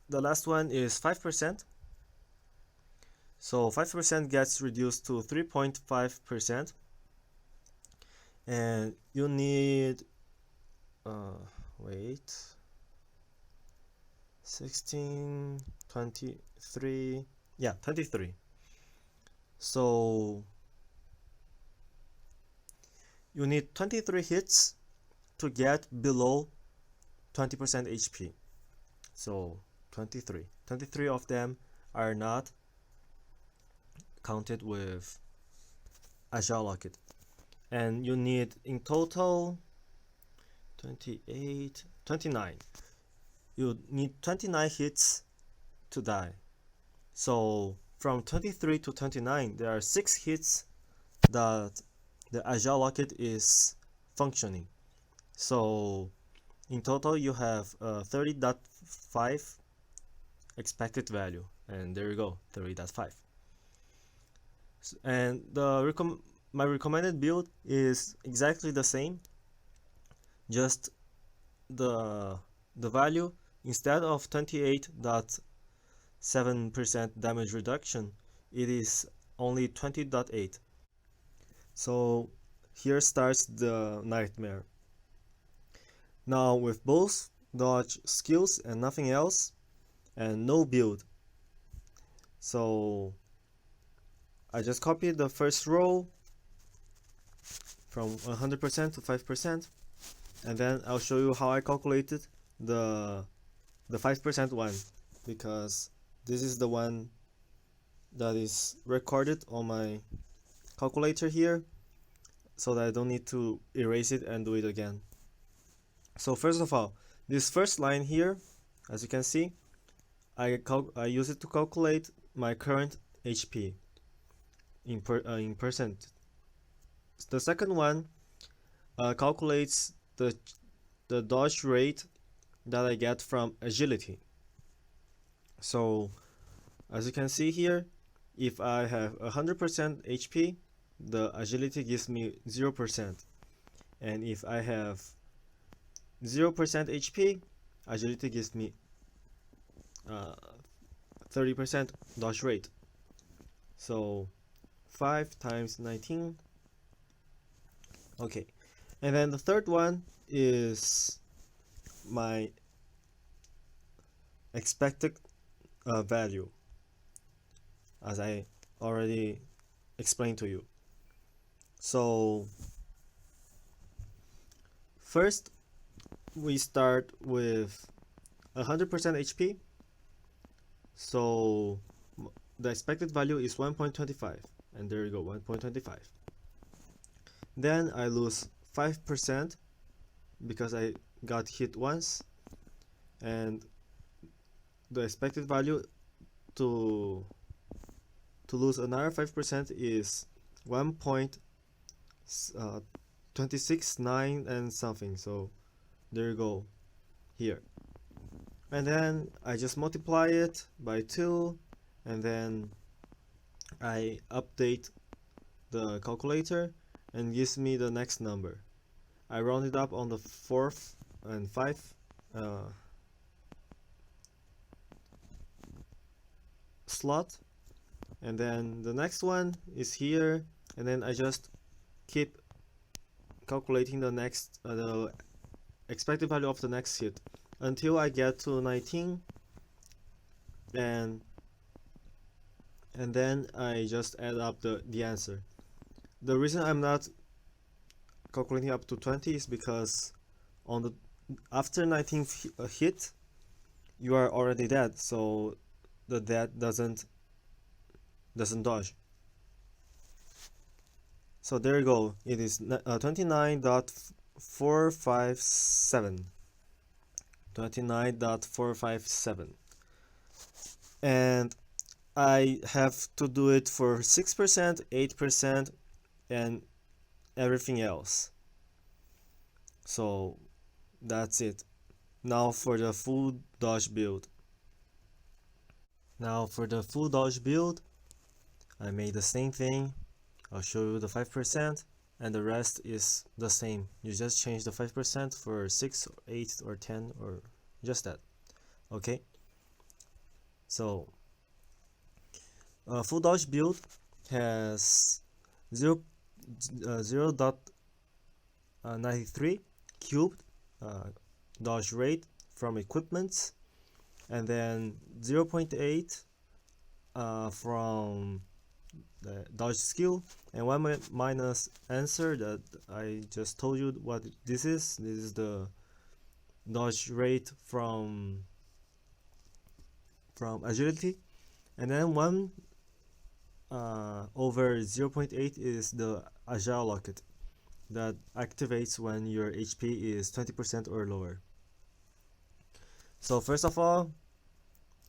The last one is 5%. So 5% gets reduced to 3.5%, and you need 16, 23, yeah, 23. So you need 23 hits to get below 20% HP. So 23 of them are not counted with agile locket, and you need in total 29. You need 29 hits to die. So from 23 to 29 there are 6 hits that the agile locket is functioning. So in total you have 30.5 expected value, and there you go, 30.5. And my recommended build is exactly the same, just the value, instead of 28.7% damage reduction, it is only 20.8. So here starts the nightmare. Now with both dodge skills and nothing else, and no build. So I just copied the first row from 100% to 5%, and then I'll show you how I calculated the 5% one, because this is the one that is recorded on my calculator here, so that I don't need to erase it and do it again. So first of all, this first line here, as you can see, I use it to calculate my current HP in percent. The second one calculates the dodge rate that I get from agility. So as you can see here, if I have 100% HP, the agility gives me 0%, and if I have 0% HP, agility gives me 30% dodge rate. So 5 times 19. Okay, and then the third one is my expected value, as I already explained to you. So first we start with 100% HP, so the expected value is 1.25, and there you go, 1.25. Then I lose 5% because I got hit once, and the expected value to lose another 5% is 1.269 and something. So there you go here, and then I just multiply it by 2, and then I update the calculator and gives me the next number. I round it up on the 4th and 5th slot, and then the next one is here, and then I just keep calculating the next the expected value of the next hit until I get to 19, and then I just add up the answer. The reason I'm not calculating up to 20 is because on the after 19th hit you are already dead, so the dead doesn't dodge. So there you go, it is 29.457. 29.457, and I have to do it for 6%, 8%, and everything else. So that's it. Now for the full dodge build. I made the same thing. I'll show you the 5%, and the rest is the same. You just change the 5% for 6, 8, or 10, or just that. Okay? So full dodge build has 0.93 cubed dodge rate from equipments, and then 0.8 from the dodge skill, and 1 minus answer that I just told you what this is. This is the dodge rate from agility, and then 1 over 0.8 is the agile locket that activates when your HP is 20% or lower. So first of all,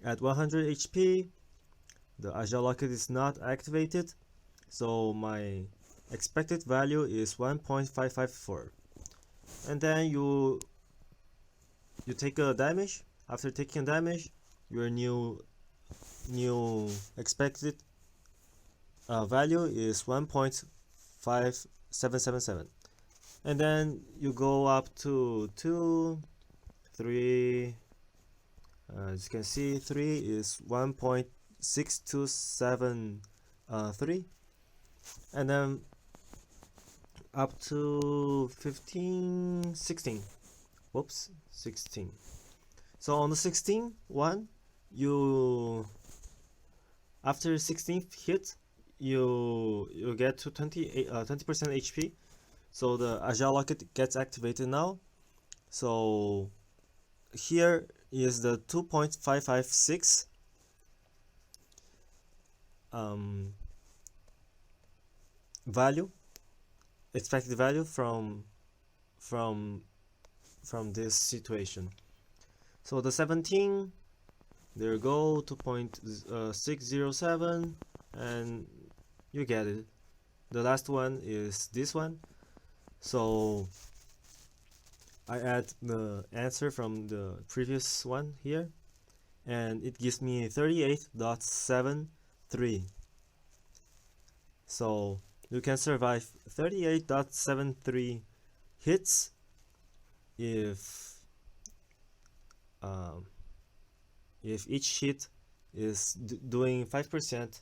at 100 HP, the agile locket is not activated, so my expected value is 1.554. And then you take a damage. After taking damage, your new expected value is 1.5777, and then you go up to 2, 3. As you can see, 3 is 1.6273, and then up to 15, 16. Whoops, 16. So on the 16th one, after 16th hit, you get to 20% HP. So the Agile Locket gets activated now. So here is the 2.556 value, expected value from this situation. So the 17, there you go, 2.607, and you get it. The last one is this one. So I add the answer from the previous one here, and it gives me 38.73. So you can survive 38.73 hits if each hit is doing 5%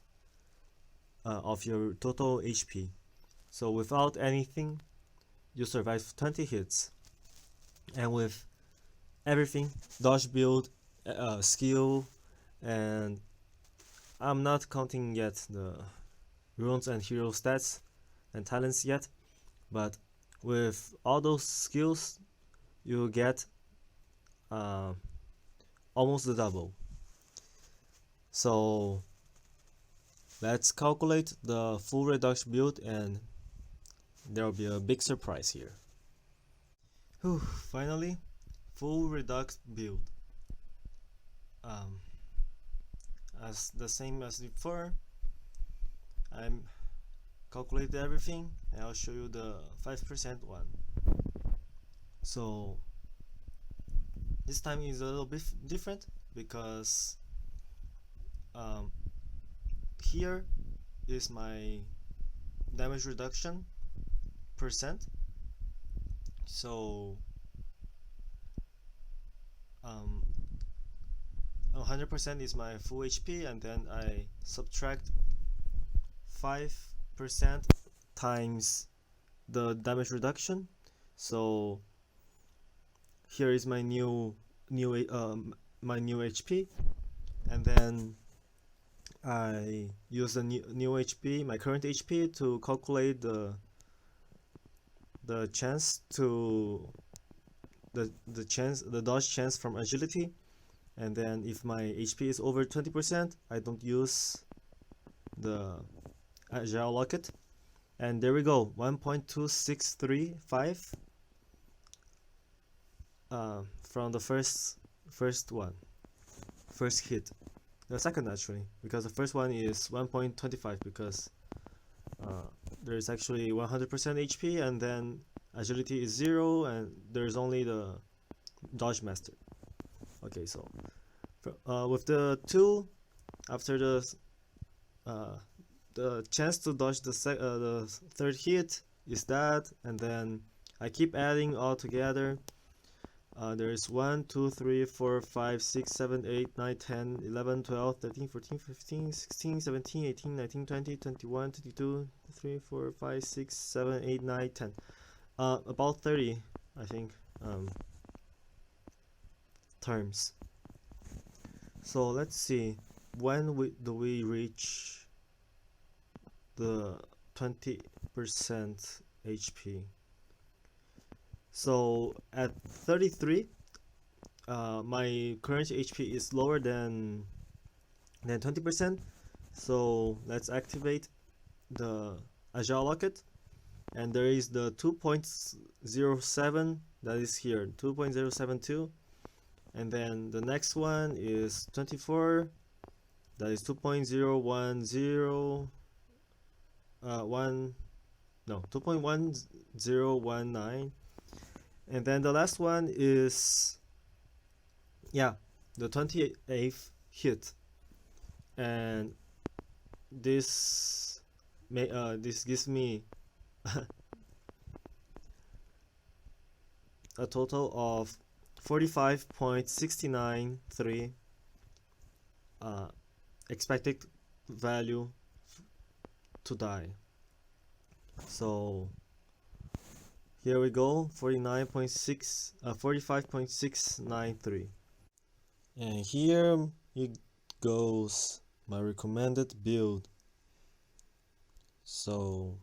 of your total HP. So without anything, you survive 20 hits. And with everything, dodge build, skill, and I'm not counting yet the runes and hero stats and talents yet, but with all those skills, you get almost the double. So let's calculate the full Redux build, and there will be a big surprise here. Whew, finally, full Redux build. As the same as before, I'm calculate everything, and I'll show you the 5% one. So this time is a little bit different because here is my damage reduction percent. So 100% is my full HP, and then I subtract 5% times the damage reduction. So here is my new HP, and then I use the new HP, my current HP, to calculate the chance to the dodge chance from agility. And then if my HP is over 20%, I don't use the Agile Locket. And there we go, 1.2635 from the first hit. The second, actually, because the first one is 1.25 because there is actually 100% HP, and then agility is 0, and there's only the dodge master. Okay, so with the 2, after the chance to dodge the third hit is that, and then I keep adding all together. There's 1, 2, 3, 4, 5, 6, 7, 8, 9, 10, 11, 12, 13, 14, 15, 16, 17, 18, 19, 20, 21, 22, 23, 4, 5, 6, 7, 8, 9, 10. About 30, I think, terms. So let's see, when do we reach the 20% HP? So at 33, my current HP is lower than 20%. So let's activate the Agile Locket, and there is the 2.07 that is here, 2.072, and then the next one is 24, that is 2.010 2.1019, and then the last one is the 28th hit, and this gives me a total of 45.693 expected value to die. So here we go, 45.693, and here it goes, my recommended build. So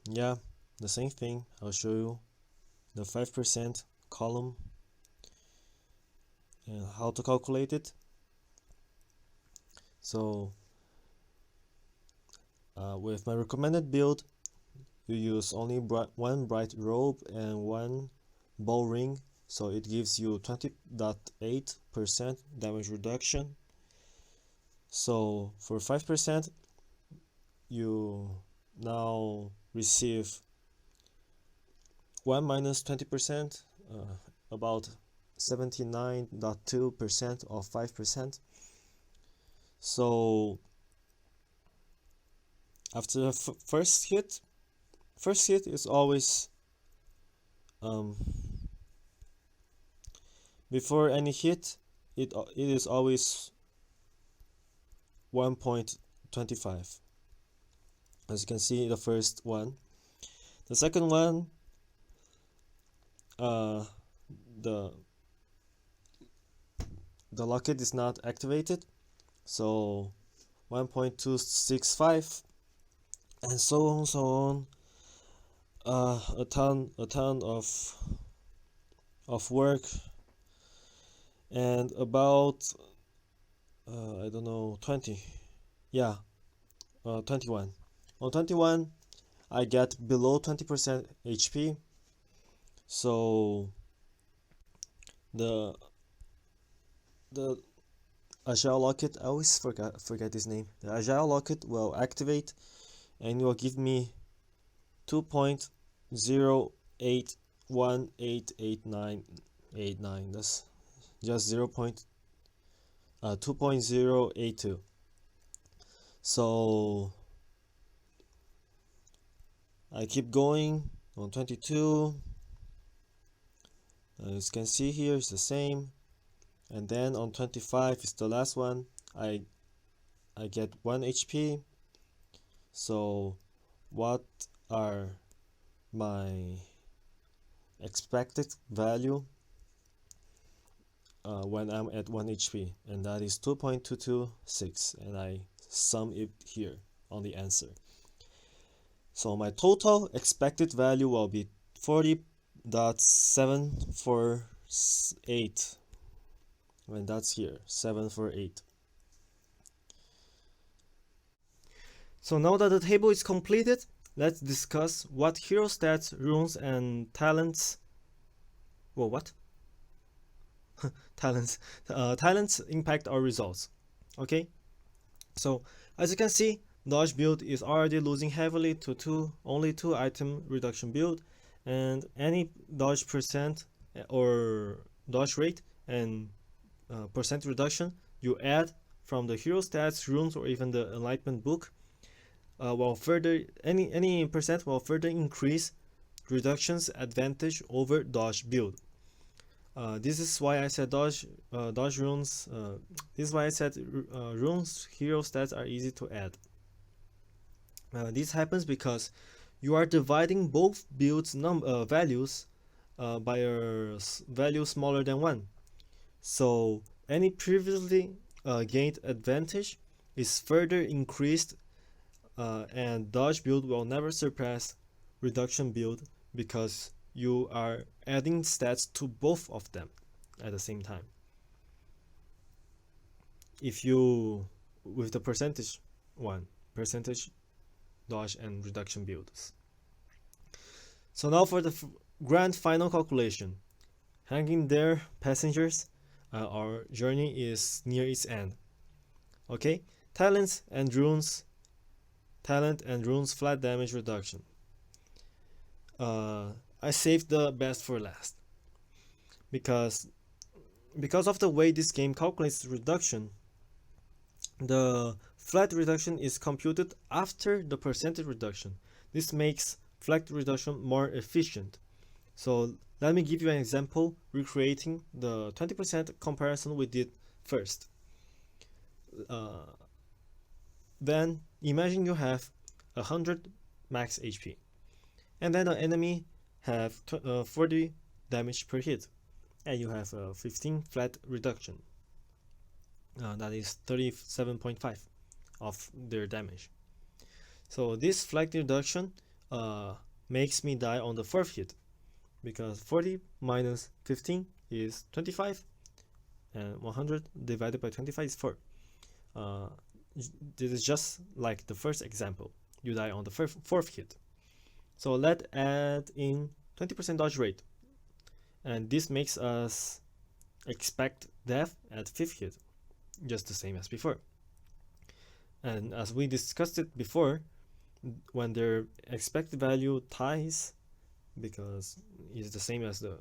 yeah, the same thing. I'll show you the 5% column and how to calculate it. So with my recommended build, you use only one bright robe and one bow ring, so it gives you 20.8% damage reduction. So for 5%, you now receive 1 minus 20%, about 79.2% of 5%. So after the first hit is always before any hit, it is always 1.25. As you can see, the first one. The second one, the locket is not activated, so 1.265, and so on. A ton of work, and about I don't know, 20, yeah, 21. On 21, I get below 20% HP, so the Agile Locket, I always forget his name. The Agile Locket will activate and will give me 2.0818889. That's just 2.082. So I keep going on 22. As you can see here, it's the same. And then on 25 is the last one. I get 1 HP. So what are my expected value when I'm at 1 HP? And that is 2.226, and I sum it here on the answer. So my total expected value will be 40.748, and that's here, 748. So now that the table is completed, let's discuss what hero stats, runes, and talents. Well, what? Talents impact our results. Okay, so as you can see, Dodge build is already losing heavily to only 2 item reduction build, and any dodge percent or dodge rate and percent reduction you add from the hero stats, runes, or even the enlightenment book will further any percent will further increase reductions advantage over dodge build. This is why I said dodge runes. This is why I said runes hero stats are easy to add. This happens because you are dividing both builds values by a value smaller than 1. So any previously gained advantage is further increased, and dodge build will never surpass reduction build because you are adding stats to both of them at the same time. If you, with the percentage dodge and reduction builds. So now for the grand final calculation. Hanging there, passengers, our journey is near its end. Okay, talent and runes flat damage reduction. I saved the best for last because of the way this game calculates reduction. The flat reduction is computed after the percentage reduction. This makes flat reduction more efficient. So let me give you an example recreating the 20% comparison we did first. Then imagine you have 100 max HP, and then the enemy have 40 damage per hit, and you have 15 flat reduction. That is 37.5 of their damage. So this flag reduction makes me die on the 4th hit, because 40 minus 15 is 25, and 100 divided by 25 is 4. This is just like the first example. You die on the 4th hit. So let's add in 20% dodge rate, and this makes us expect death at 5th hit, just the same as before. And as we discussed it before, when their expected value ties, because it's the same as the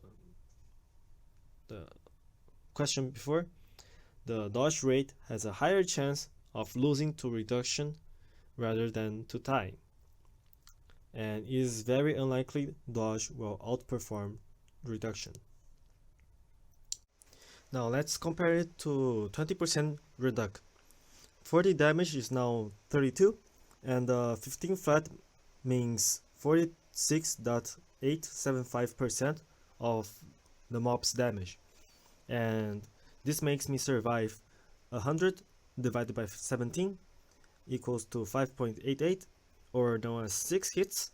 question before, the dodge rate has a higher chance of losing to reduction rather than to tie, and it is very unlikely dodge will outperform reduction. Now let's compare it to 20% reduc. 40 damage is now 32, and 15 flat means 46.875% of the mob's damage, and this makes me survive 100 divided by 17 equals to 5.88, or known as 6 hits.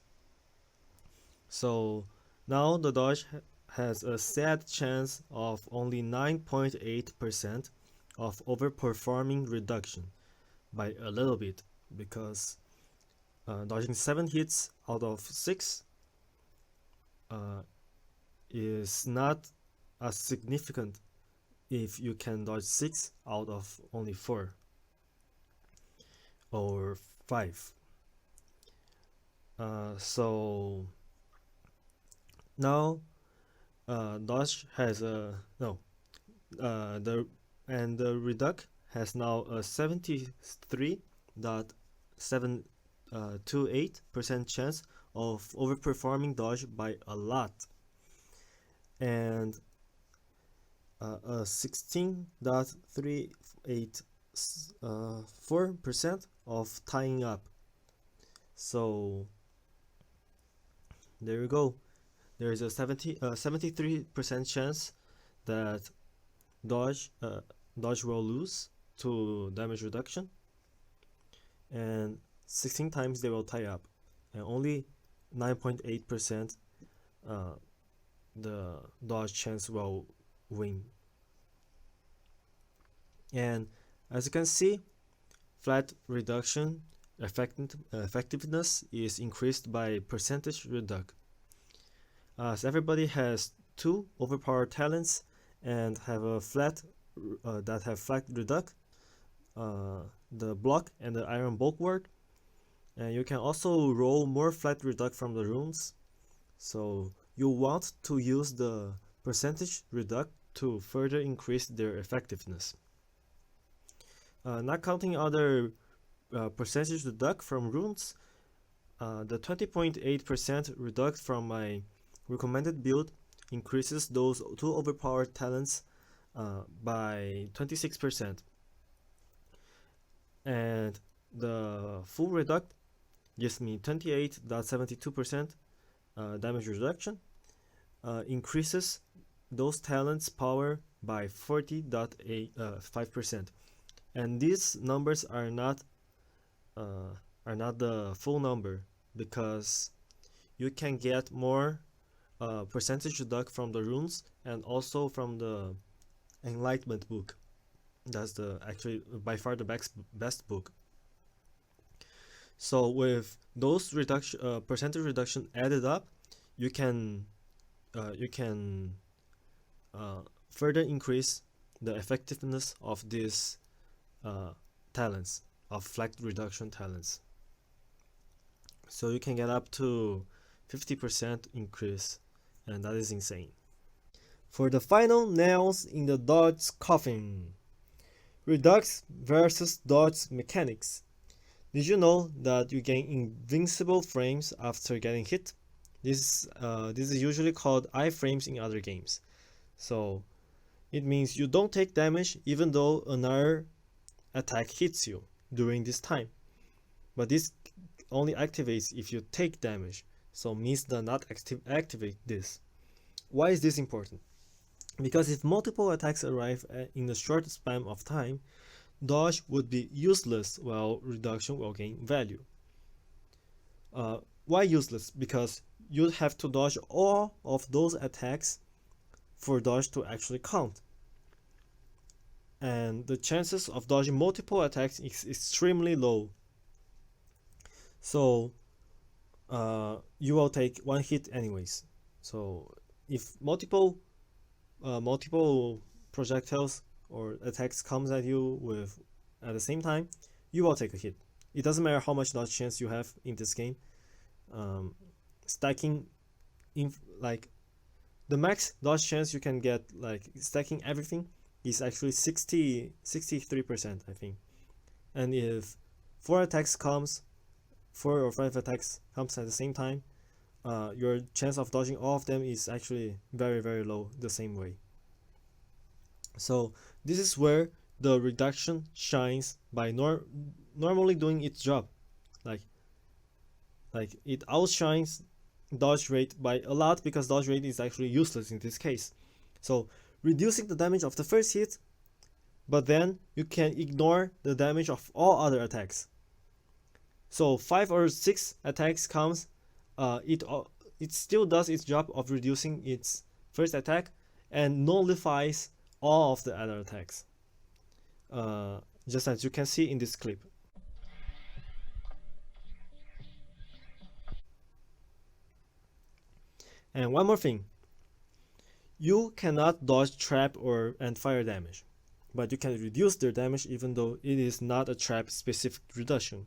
So now the dodge has a sad chance of only 9.8% of overperforming reduction by a little bit, because dodging 7 hits out of 6 is not as significant if you can dodge 6 out of only 4 or 5. So now dodge has a the reduc has now a 73.728% chance of overperforming dodge by a lot, and a 16.384% of tying up. So there you go. There is a 73% chance that dodge will lose to damage reduction, and 16 times they will tie up, and only 9.8% the dodge chance will win. And as you can see, flat reduction effectiveness is increased by percentage reduc. As everybody has 2 overpowered talents and have a flat that have flat reduc, the block and the iron bulwark, and you can also roll more flat reduc from the runes. So you want to use the percentage reduc to further increase their effectiveness. Not counting other percentage reduc from runes, the 20.8% reduc from my recommended build increases those 2 overpowered talents by 26%, and the full reduc gives me 28.72% damage reduction, increases those talents power by 40.5%, and these numbers are not the full number, because you can get more percentage reduc from the runes and also from the enlightenment book. That's the actually by far the best book. So with those percentage reduction added up, you can further increase the effectiveness of these talents, of flag reduction talents. So you can get up to 50% increase, and that is insane. For the final nails in the dodge coffin, Reduc versus dodge mechanics. Did you know that you gain invincible frames after getting hit? This is usually called iframes in other games. So it means you don't take damage even though another attack hits you during this time. But this only activates if you take damage, so means does not activate this. Why is this important? Because if multiple attacks arrive in a short span of time, dodge would be useless while reduction will gain value. Why useless? Because you'd have to dodge all of those attacks for dodge to actually count. And the chances of dodging multiple attacks is extremely low. So you will take one hit anyways. So if multiple projectiles or attacks comes at you with at the same time, you will take a hit. It doesn't matter how much dodge chance you have in this game. Stacking in like the max dodge chance you can get, like stacking everything, is actually 63%, I think. And if 4 or 5 attacks comes at the same time, your chance of dodging all of them is actually very, very low the same way. So this is where the reduction shines by normally doing its job. Like it outshines dodge rate by a lot, because dodge rate is actually useless in this case. So reducing the damage of the first hit, but then you can ignore the damage of all other attacks. So 5 or 6 attacks comes, it still does its job of reducing its first attack and nullifies all of the other attacks, just as you can see in this clip. And one more thing, you cannot dodge trap and fire damage, but you can reduce their damage even though it is not a trap specific reduction.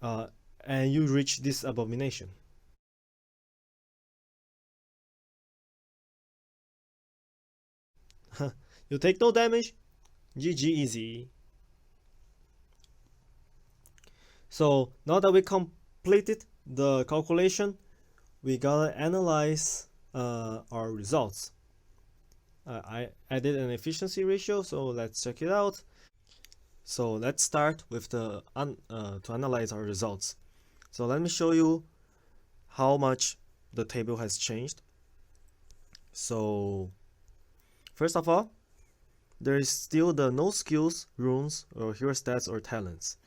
And you reach this abomination. You take no damage, GG easy. So now that we completed the calculation, we gotta analyze our results. I added an efficiency ratio, so let's check it out. So let's start with to analyze our results. So let me show you how much the table has changed. So first of all, there is still the no skills, runes, or hero stats or talents.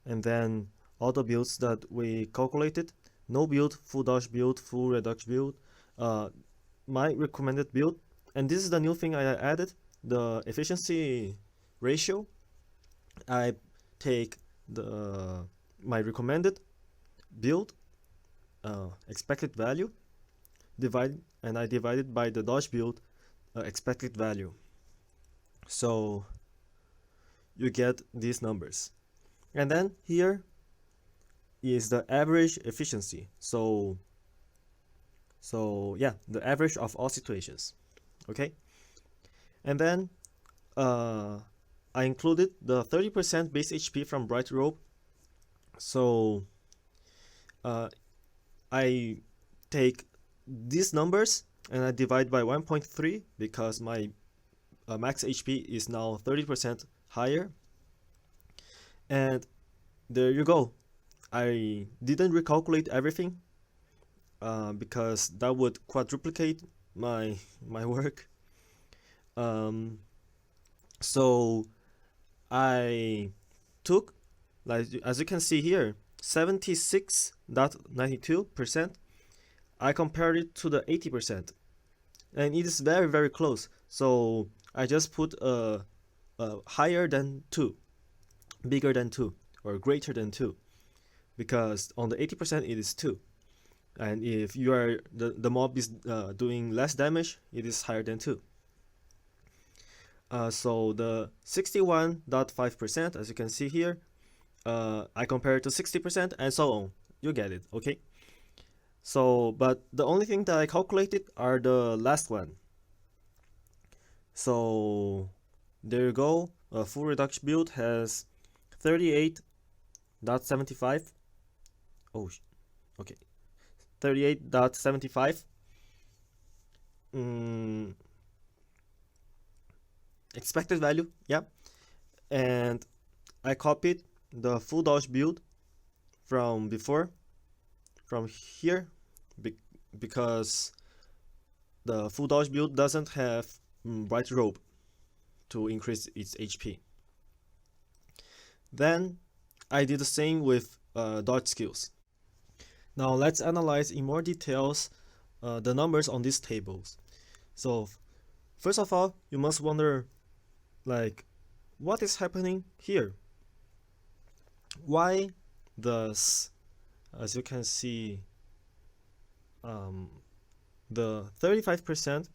And then all the builds that we calculated: no build, full dodge build, full reduction build, my recommended build, and this is the new thing I added, the efficiency ratio. I take my recommended build expected value, and I divide it by the dodge build expected value. So you get these numbers. And then here is the average efficiency. So yeah, the average of all situations. Okay. And then I included the 30% base HP from Bright Robe. So I take these numbers and I divide by 1.3 because my max HP is now 30% higher. And there you go. I didn't recalculate everything because that would quadruplicate my work. So I took, like as you can see here, 76.92%. I compared it to the 80%, and it is very, very close. So I just put a higher than 2, bigger than 2, or greater than 2, because on the 80% it is 2, and if you are the mob is doing less damage, it is higher than 2. So the 61.5%, as you can see here, I compare it to 60%, and so on. You get it, okay? So, but the only thing that I calculated are the last one. So there you go. A full reduction build has 38.75. Oh, okay. 38.75 expected value, yeah. And I copied the full dodge build from before, from here, because the full dodge build doesn't have Bright Robe to increase its HP. Then I did the same with dodge skills. Now let's analyze in more details the numbers on these tables. So first of all, you must wonder, like, what is happening here? Why does, as you can see, the 35%,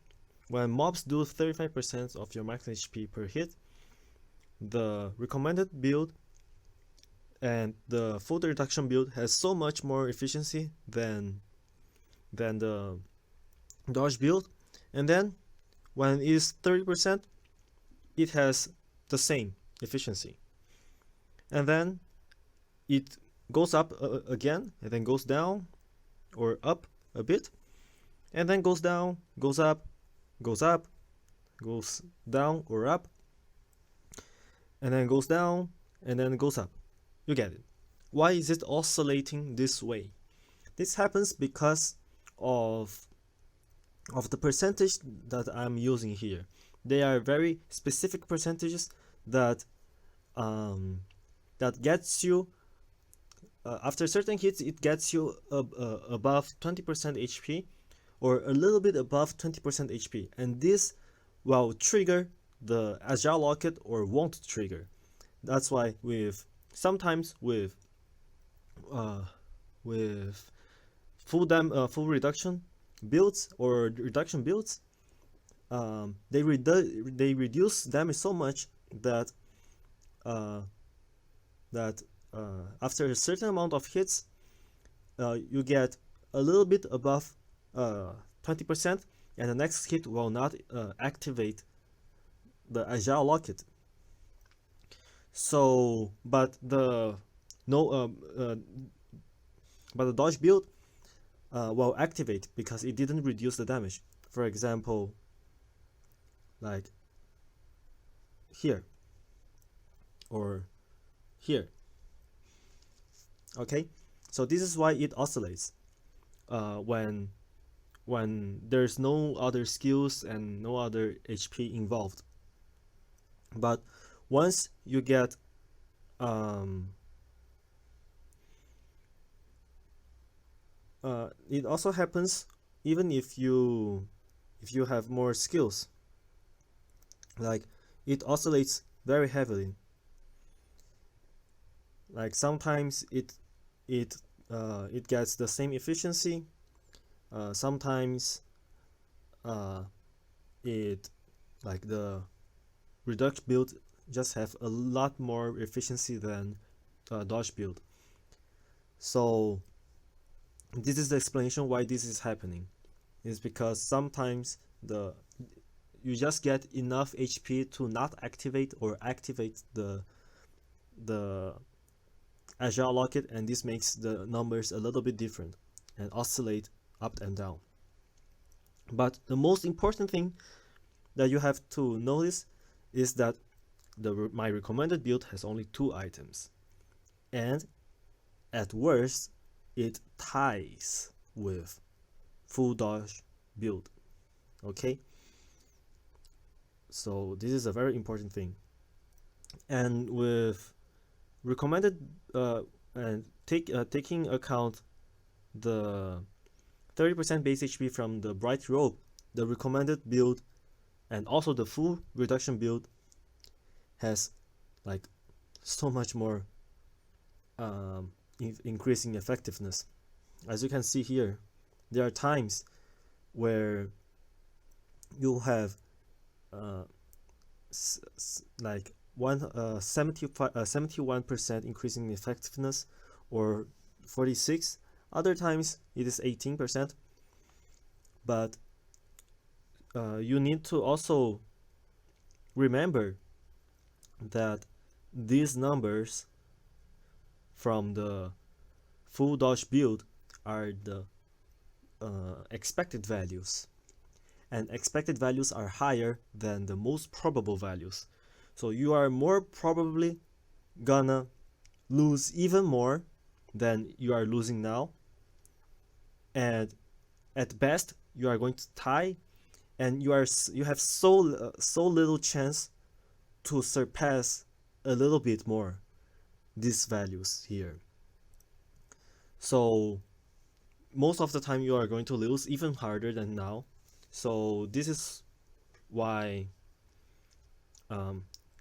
when mobs do 35% of your max HP per hit, the recommended build and the full reduction build has so much more efficiency than the dodge build, and then when it is 30%, it has the same efficiency, and then it goes up again, and then goes down or up a bit, and then goes down, goes up, goes up, goes down or up, and then goes down, and then goes up. You get it. Why is it oscillating this way? This happens because of the percentage that I'm using here. They are very specific percentages that that gets you after certain hits, it gets you above 20% HP or a little bit above 20% HP, and this will trigger the agile locket or won't trigger. That's why sometimes with full reduction builds or reduction builds, they reduce damage so much that after a certain amount of hits, you get a little bit above 20%, and the next hit will not activate the agile locket. So, but the dodge build will activate because it didn't reduce the damage. For example, like here or here. Okay, so this is why it oscillates when there's no other skills and no other HP involved. But once you get it also happens even if you have more skills. Like, it oscillates very heavily. Like, sometimes it gets the same efficiency. Sometimes it, like, the Reduc build just have a lot more efficiency than dodge build. So this is the explanation why this is happening. Is because sometimes you just get enough HP to not activate or activate the agile locket, and this makes the numbers a little bit different and oscillate up and down. But the most important thing that you have to notice is that my recommended build has only 2 items, and at worst it ties with full dodge build. Okay, so this is a very important thing. And with recommended and taking account the 30% base HP from the bright robe, the recommended build and also the full reduction build has like so much more increasing effectiveness. As you can see here, there are times where you have like 71% increasing effectiveness or 46. Other times it is 18%. But you need to also remember that these numbers from the full dodge build are the expected values, and expected values are higher than the most probable values. So you are more probably gonna lose even more than you are losing now, and at best you are going to tie, and you have so little chance to surpass a little bit more these values here. So most of the time you are going to lose even harder than now. So this is why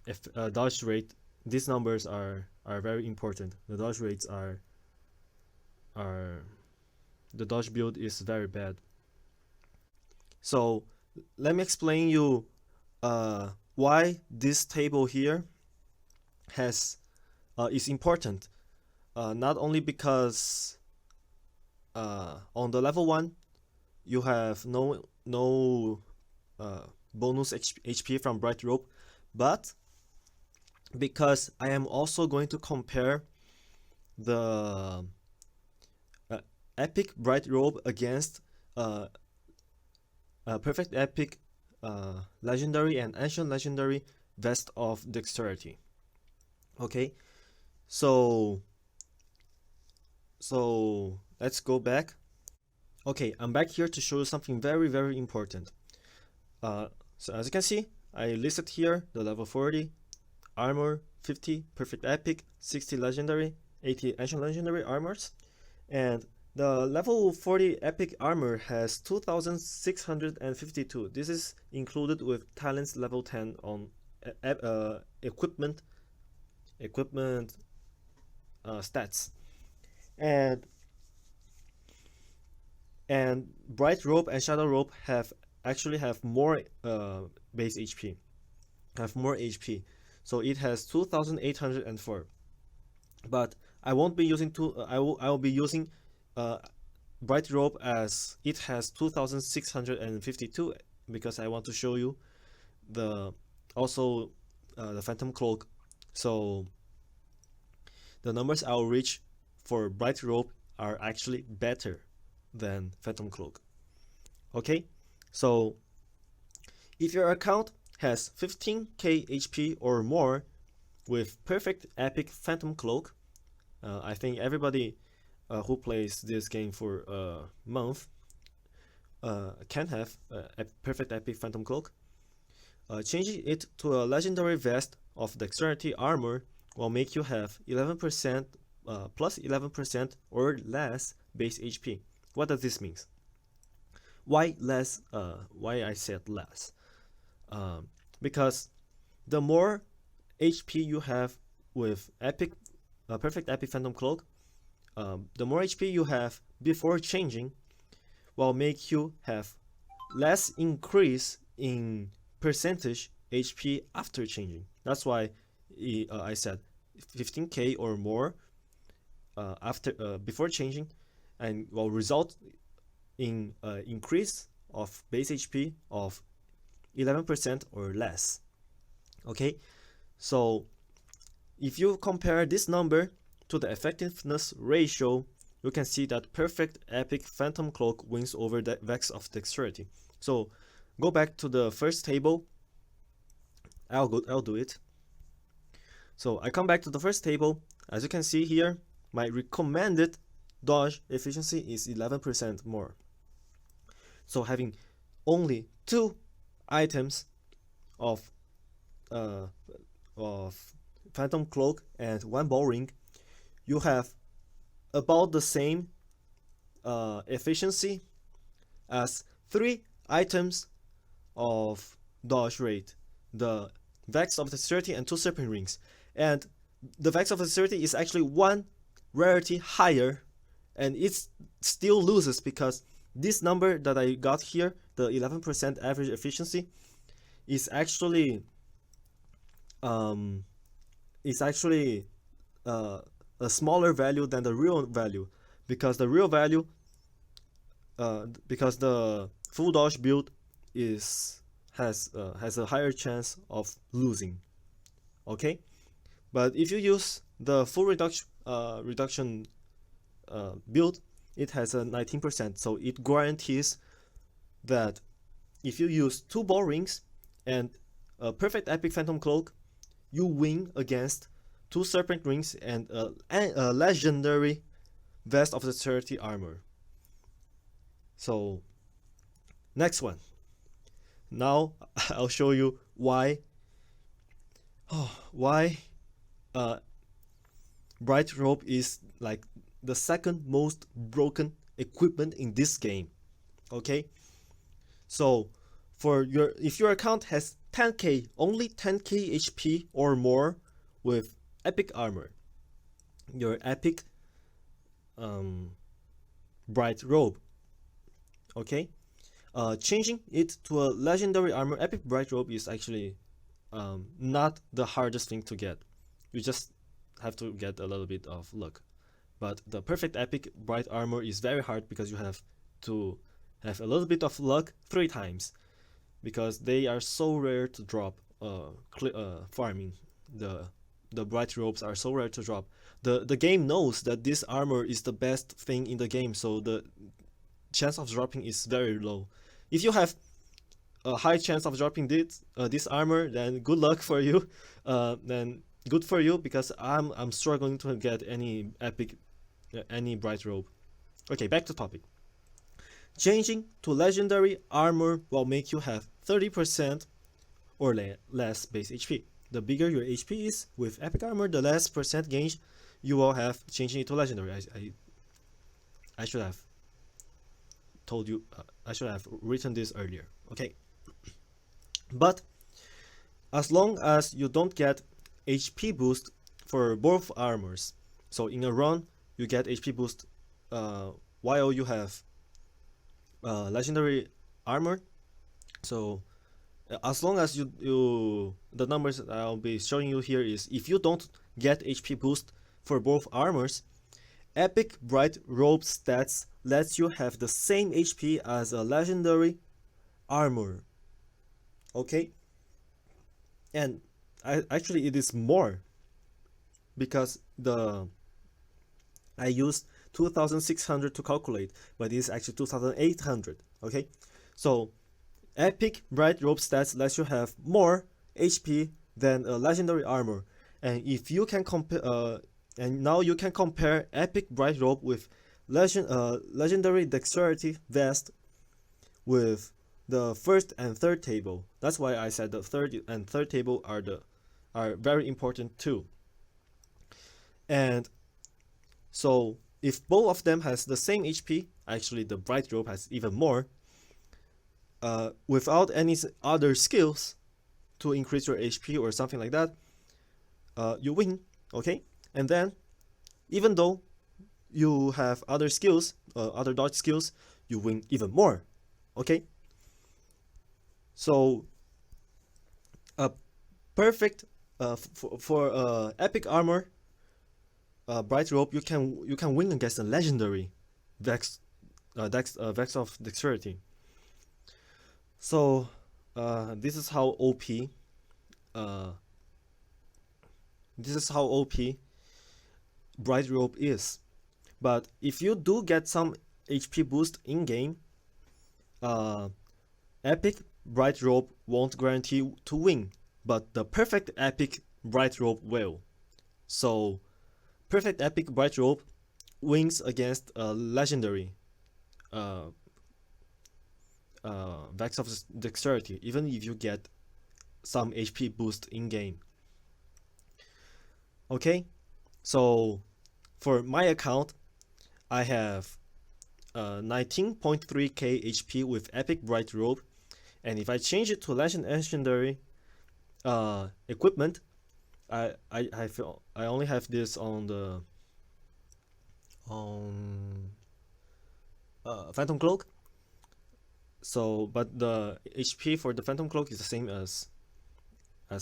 if dodge rate, these numbers are very important. The dodge rates are the dodge build is very bad. So let me explain you why this table here has is important. Not only because on the level 1 you have no bonus HP from Bright Rope, but because I am also going to compare the Epic Bright Robe against Perfect Epic Legendary and Ancient Legendary Vest of Dexterity. Okay, so let's go back. Okay, I'm back here to show you something very, very important. So as you can see, I listed here the level 40 armor, 50 perfect epic, 60 legendary, 80 ancient legendary armors, and the level 40 epic armor has 2652. This is included with talents level 10 on equipment stats, and Bright Rope and Shadow Rope actually have more base HP, have more HP. So it has 2804. But I won't be using I will be using Bright Rope as it has 2652 because I want to show you the Phantom Cloak. So the numbers I'll reach for Bright Rope are actually better than Phantom Cloak. Okay, so if your account has 15k HP or more with Perfect Epic Phantom Cloak, I think everybody who plays this game for a month can have a Perfect Epic Phantom Cloak. Changing it to a Legendary Vest of Dexterity Armor will make you have 11% plus 11% or less base HP. What does this mean? Why less? Why I said less? Because the more HP you have with Perfect Epic Phantom Cloak, the more HP you have before changing will make you have less increase in percentage HP after changing. That's why I said 15k or more before changing, and will result in increase of base HP of 11% or less. Okay, so if you compare this number to the effectiveness ratio, you can see that Perfect Epic Phantom Cloak wins over the Vest of Dexterity. So go back to the first table. I'll do it. So I come back to the first table. As you can see here, my recommended dodge efficiency is 11% more. So having only 2 items of Phantom Cloak and 1 ball ring, you have about the same efficiency as 3 items of dodge rate, the Vest of Dexterity and 2 serpent rings. And the Vest of Dexterity is actually 1 rarity higher, and it still loses because this number that I got here, the 11% average efficiency, is actually a smaller value than the real value, because the real value, because the full dodge build has a higher chance of losing. Okay, but if you use the full reduction build, it has a 19%, so it guarantees that if you use 2 ball rings and a Perfect Epic Phantom Cloak, you win against 2 serpent rings and a legendary Vest of Dexterity armor. So next one. Now I'll show you why Bright Rope is like the second most broken equipment in this game. Okay, so if your account has 10k, only 10k HP or more with epic armor, your epic bright robe, okay, changing it to a legendary armor epic bright robe is actually not the hardest thing to get. You just have to get a little bit of luck. But the perfect epic bright armor is very hard because you have to have a little bit of luck 3 times, because they are so rare to drop. Farming the bright robes are so rare to drop. The game knows that this armor is the best thing in the game, so the chance of dropping is very low. If you have a high chance of dropping this armor, then good luck for you. Then good for you, because I'm struggling to get any epic, any bright robe. Okay, back to topic. Changing to legendary armor will make you have 30% or less base HP. The bigger your HP is with epic armor, the less percent gain you will have changing it to legendary. I should have told you, I should have written this earlier. Okay, but as long as you don't get HP boost for both armors, so in a run you get HP boost while you have legendary armor. So as long as you the numbers that I'll be showing you here is, if you don't get HP boost for both armors, epic bright robe stats lets you have the same HP as a legendary armor. Okay, and actually it is more, because I used 2600 to calculate, but it is actually 2800. Okay, so epic bright robe stats lets you have more HP than a legendary armor, and if you can compare, and now you can compare epic bright robe with legendary dexterity vest with the first and third table. That's why I said the third and third table are very important too. And so if both of them has the same HP, actually the bright robe has even more, without any other skills to increase your HP or something like that, you win. Okay, and then even though you have other skills, other dodge skills, you win even more. Okay, so a perfect for epic armor bright robe, you can win against a legendary Vest of Dexterity. So this is how OP bright robe is. But if you do get some HP boost in game, epic bright robe won't guarantee to win, but the perfect epic bright robe will. So perfect epic bright robe wins against a legendary Vest of Dexterity, even if you get some HP boost in game. Okay, so for my account, I have 19.3k HP with epic bright robe, and if I change it to legendary equipment, I only have this on Phantom Cloak. So, but the HP for the Phantom Cloak is the same as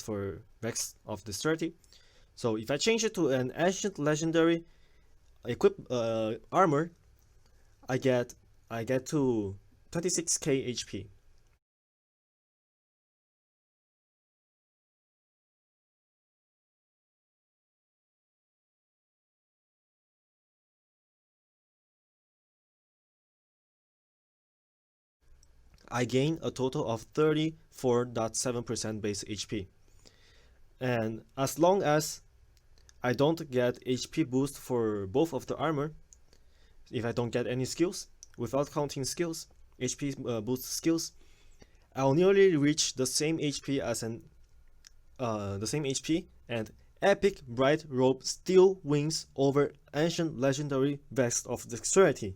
for Vest of Dexterity. So if I change it to an ancient legendary armor, I get to 26k HP. I gain a total of 34.7% base HP. And as long as I don't get HP boost for both of the armor, if I don't get any skills, without counting skills, HP boost skills, I'll nearly reach the same HP as the same HP, and epic bright robe still wins over ancient legendary Vest of Dexterity.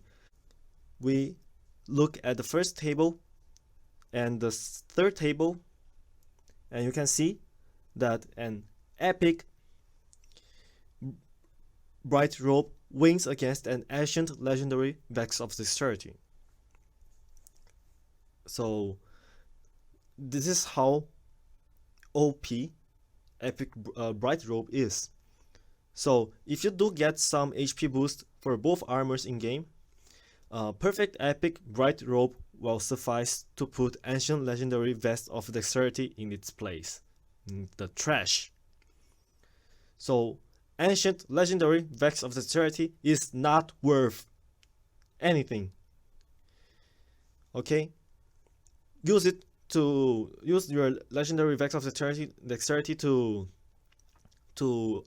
we look at the first table and the third table, and you can see that an epic bright robe wins against an ancient legendary Vest of Dexterity. So this is how OP epic bright robe is. So if you do get some HP boost for both armors in game, perfect epic bright robe will suffice to put ancient legendary Vest of Dexterity in its place. The trash. So ancient legendary Vest of Dexterity is not worth anything. Okay? Use your legendary Vest of Dexterity to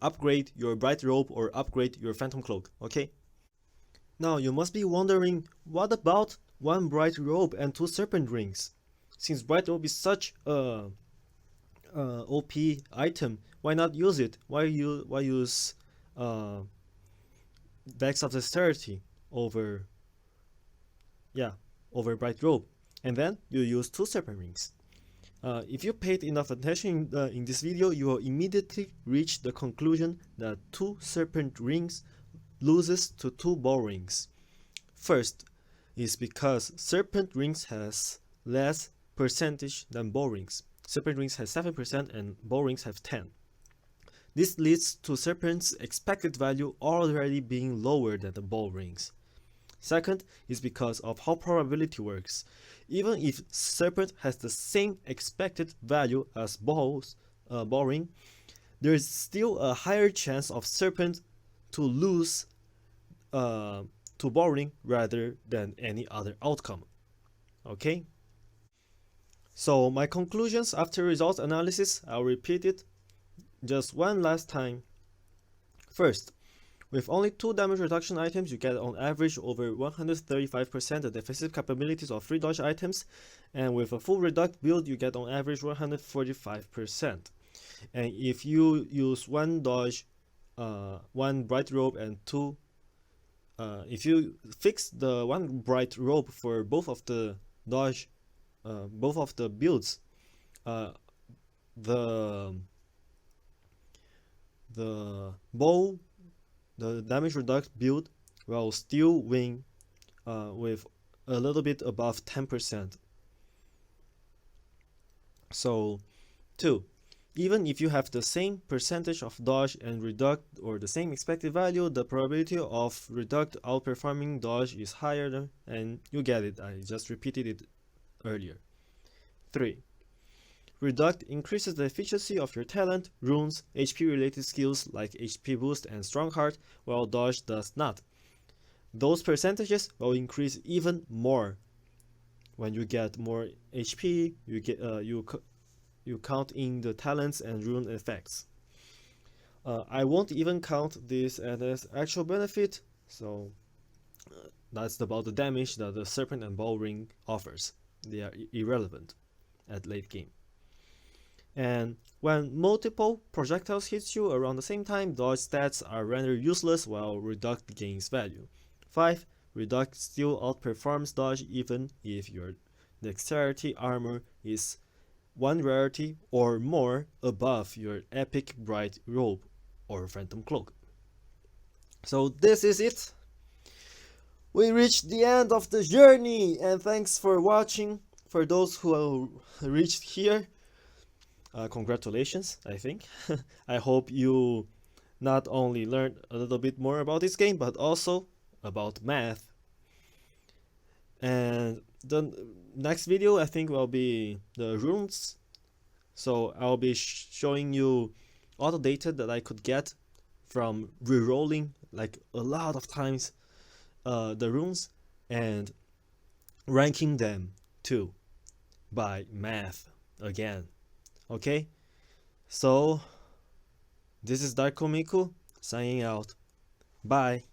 upgrade your bright robe or upgrade your phantom cloak. Okay? Now you must be wondering, what about one bright robe and 2 serpent rings? Since bright robe is such a OP item, why not use it? Why use Vest of Dexterity over bright robe? And then you use 2 serpent rings. If you paid enough attention in this video, you will immediately reach the conclusion that 2 serpent rings loses to 2 bow rings. First is because serpent rings has less percentage than bow rings. Serpent rings has 7% and bow rings have 10. This leads to serpent's expected value already being lower than the bow rings. Second is because of how probability works. Even if serpent has the same expected value as bow ring, there is still a higher chance of serpent to lose to bow ring rather than any other outcome. Okay? So my conclusions after results analysis, I'll repeat it just one last time. First, with only 2 damage reduction items, you get on average over 135% the defensive capabilities of 3 dodge items, and with a full Reduc build, you get on average 145%. And if you use 1 dodge, 1 bright robe, and 2, if you fix the 1 bright robe for both of the dodge, both of the builds, the damage reduct build will still win with a little bit above 10%. So 2. Even if you have the same percentage of dodge and Reduct or the same expected value, the probability of Reduct outperforming dodge is higher, and you get it. I just repeated it earlier. 3. Reduct increases the efficiency of your talent, runes, HP related skills like HP boost and strong heart, while dodge does not. Those percentages will increase even more. When you get more HP, you get you count in the talents and rune effects. I won't even count this as actual benefit, so that's about the damage that the serpent and bow ring offers. They are irrelevant at late game. And when multiple projectiles hits you around the same time, dodge stats are rendered useless while Reduct gains value. 5. Reduct still outperforms dodge even if your dexterity armor is 1 rarity or more above your epic bright robe or phantom cloak. So this is it. We reached the end of the journey, and thanks for watching. For those who reached here, congratulations, I think. I hope you not only learned a little bit more about this game, but also about math. And the next video, I think, will be the runes. So I'll be showing you all the data that I could get from rerolling like a lot of times the runes and ranking them too by math again. Okay, so this is Darko Miku signing out. Bye.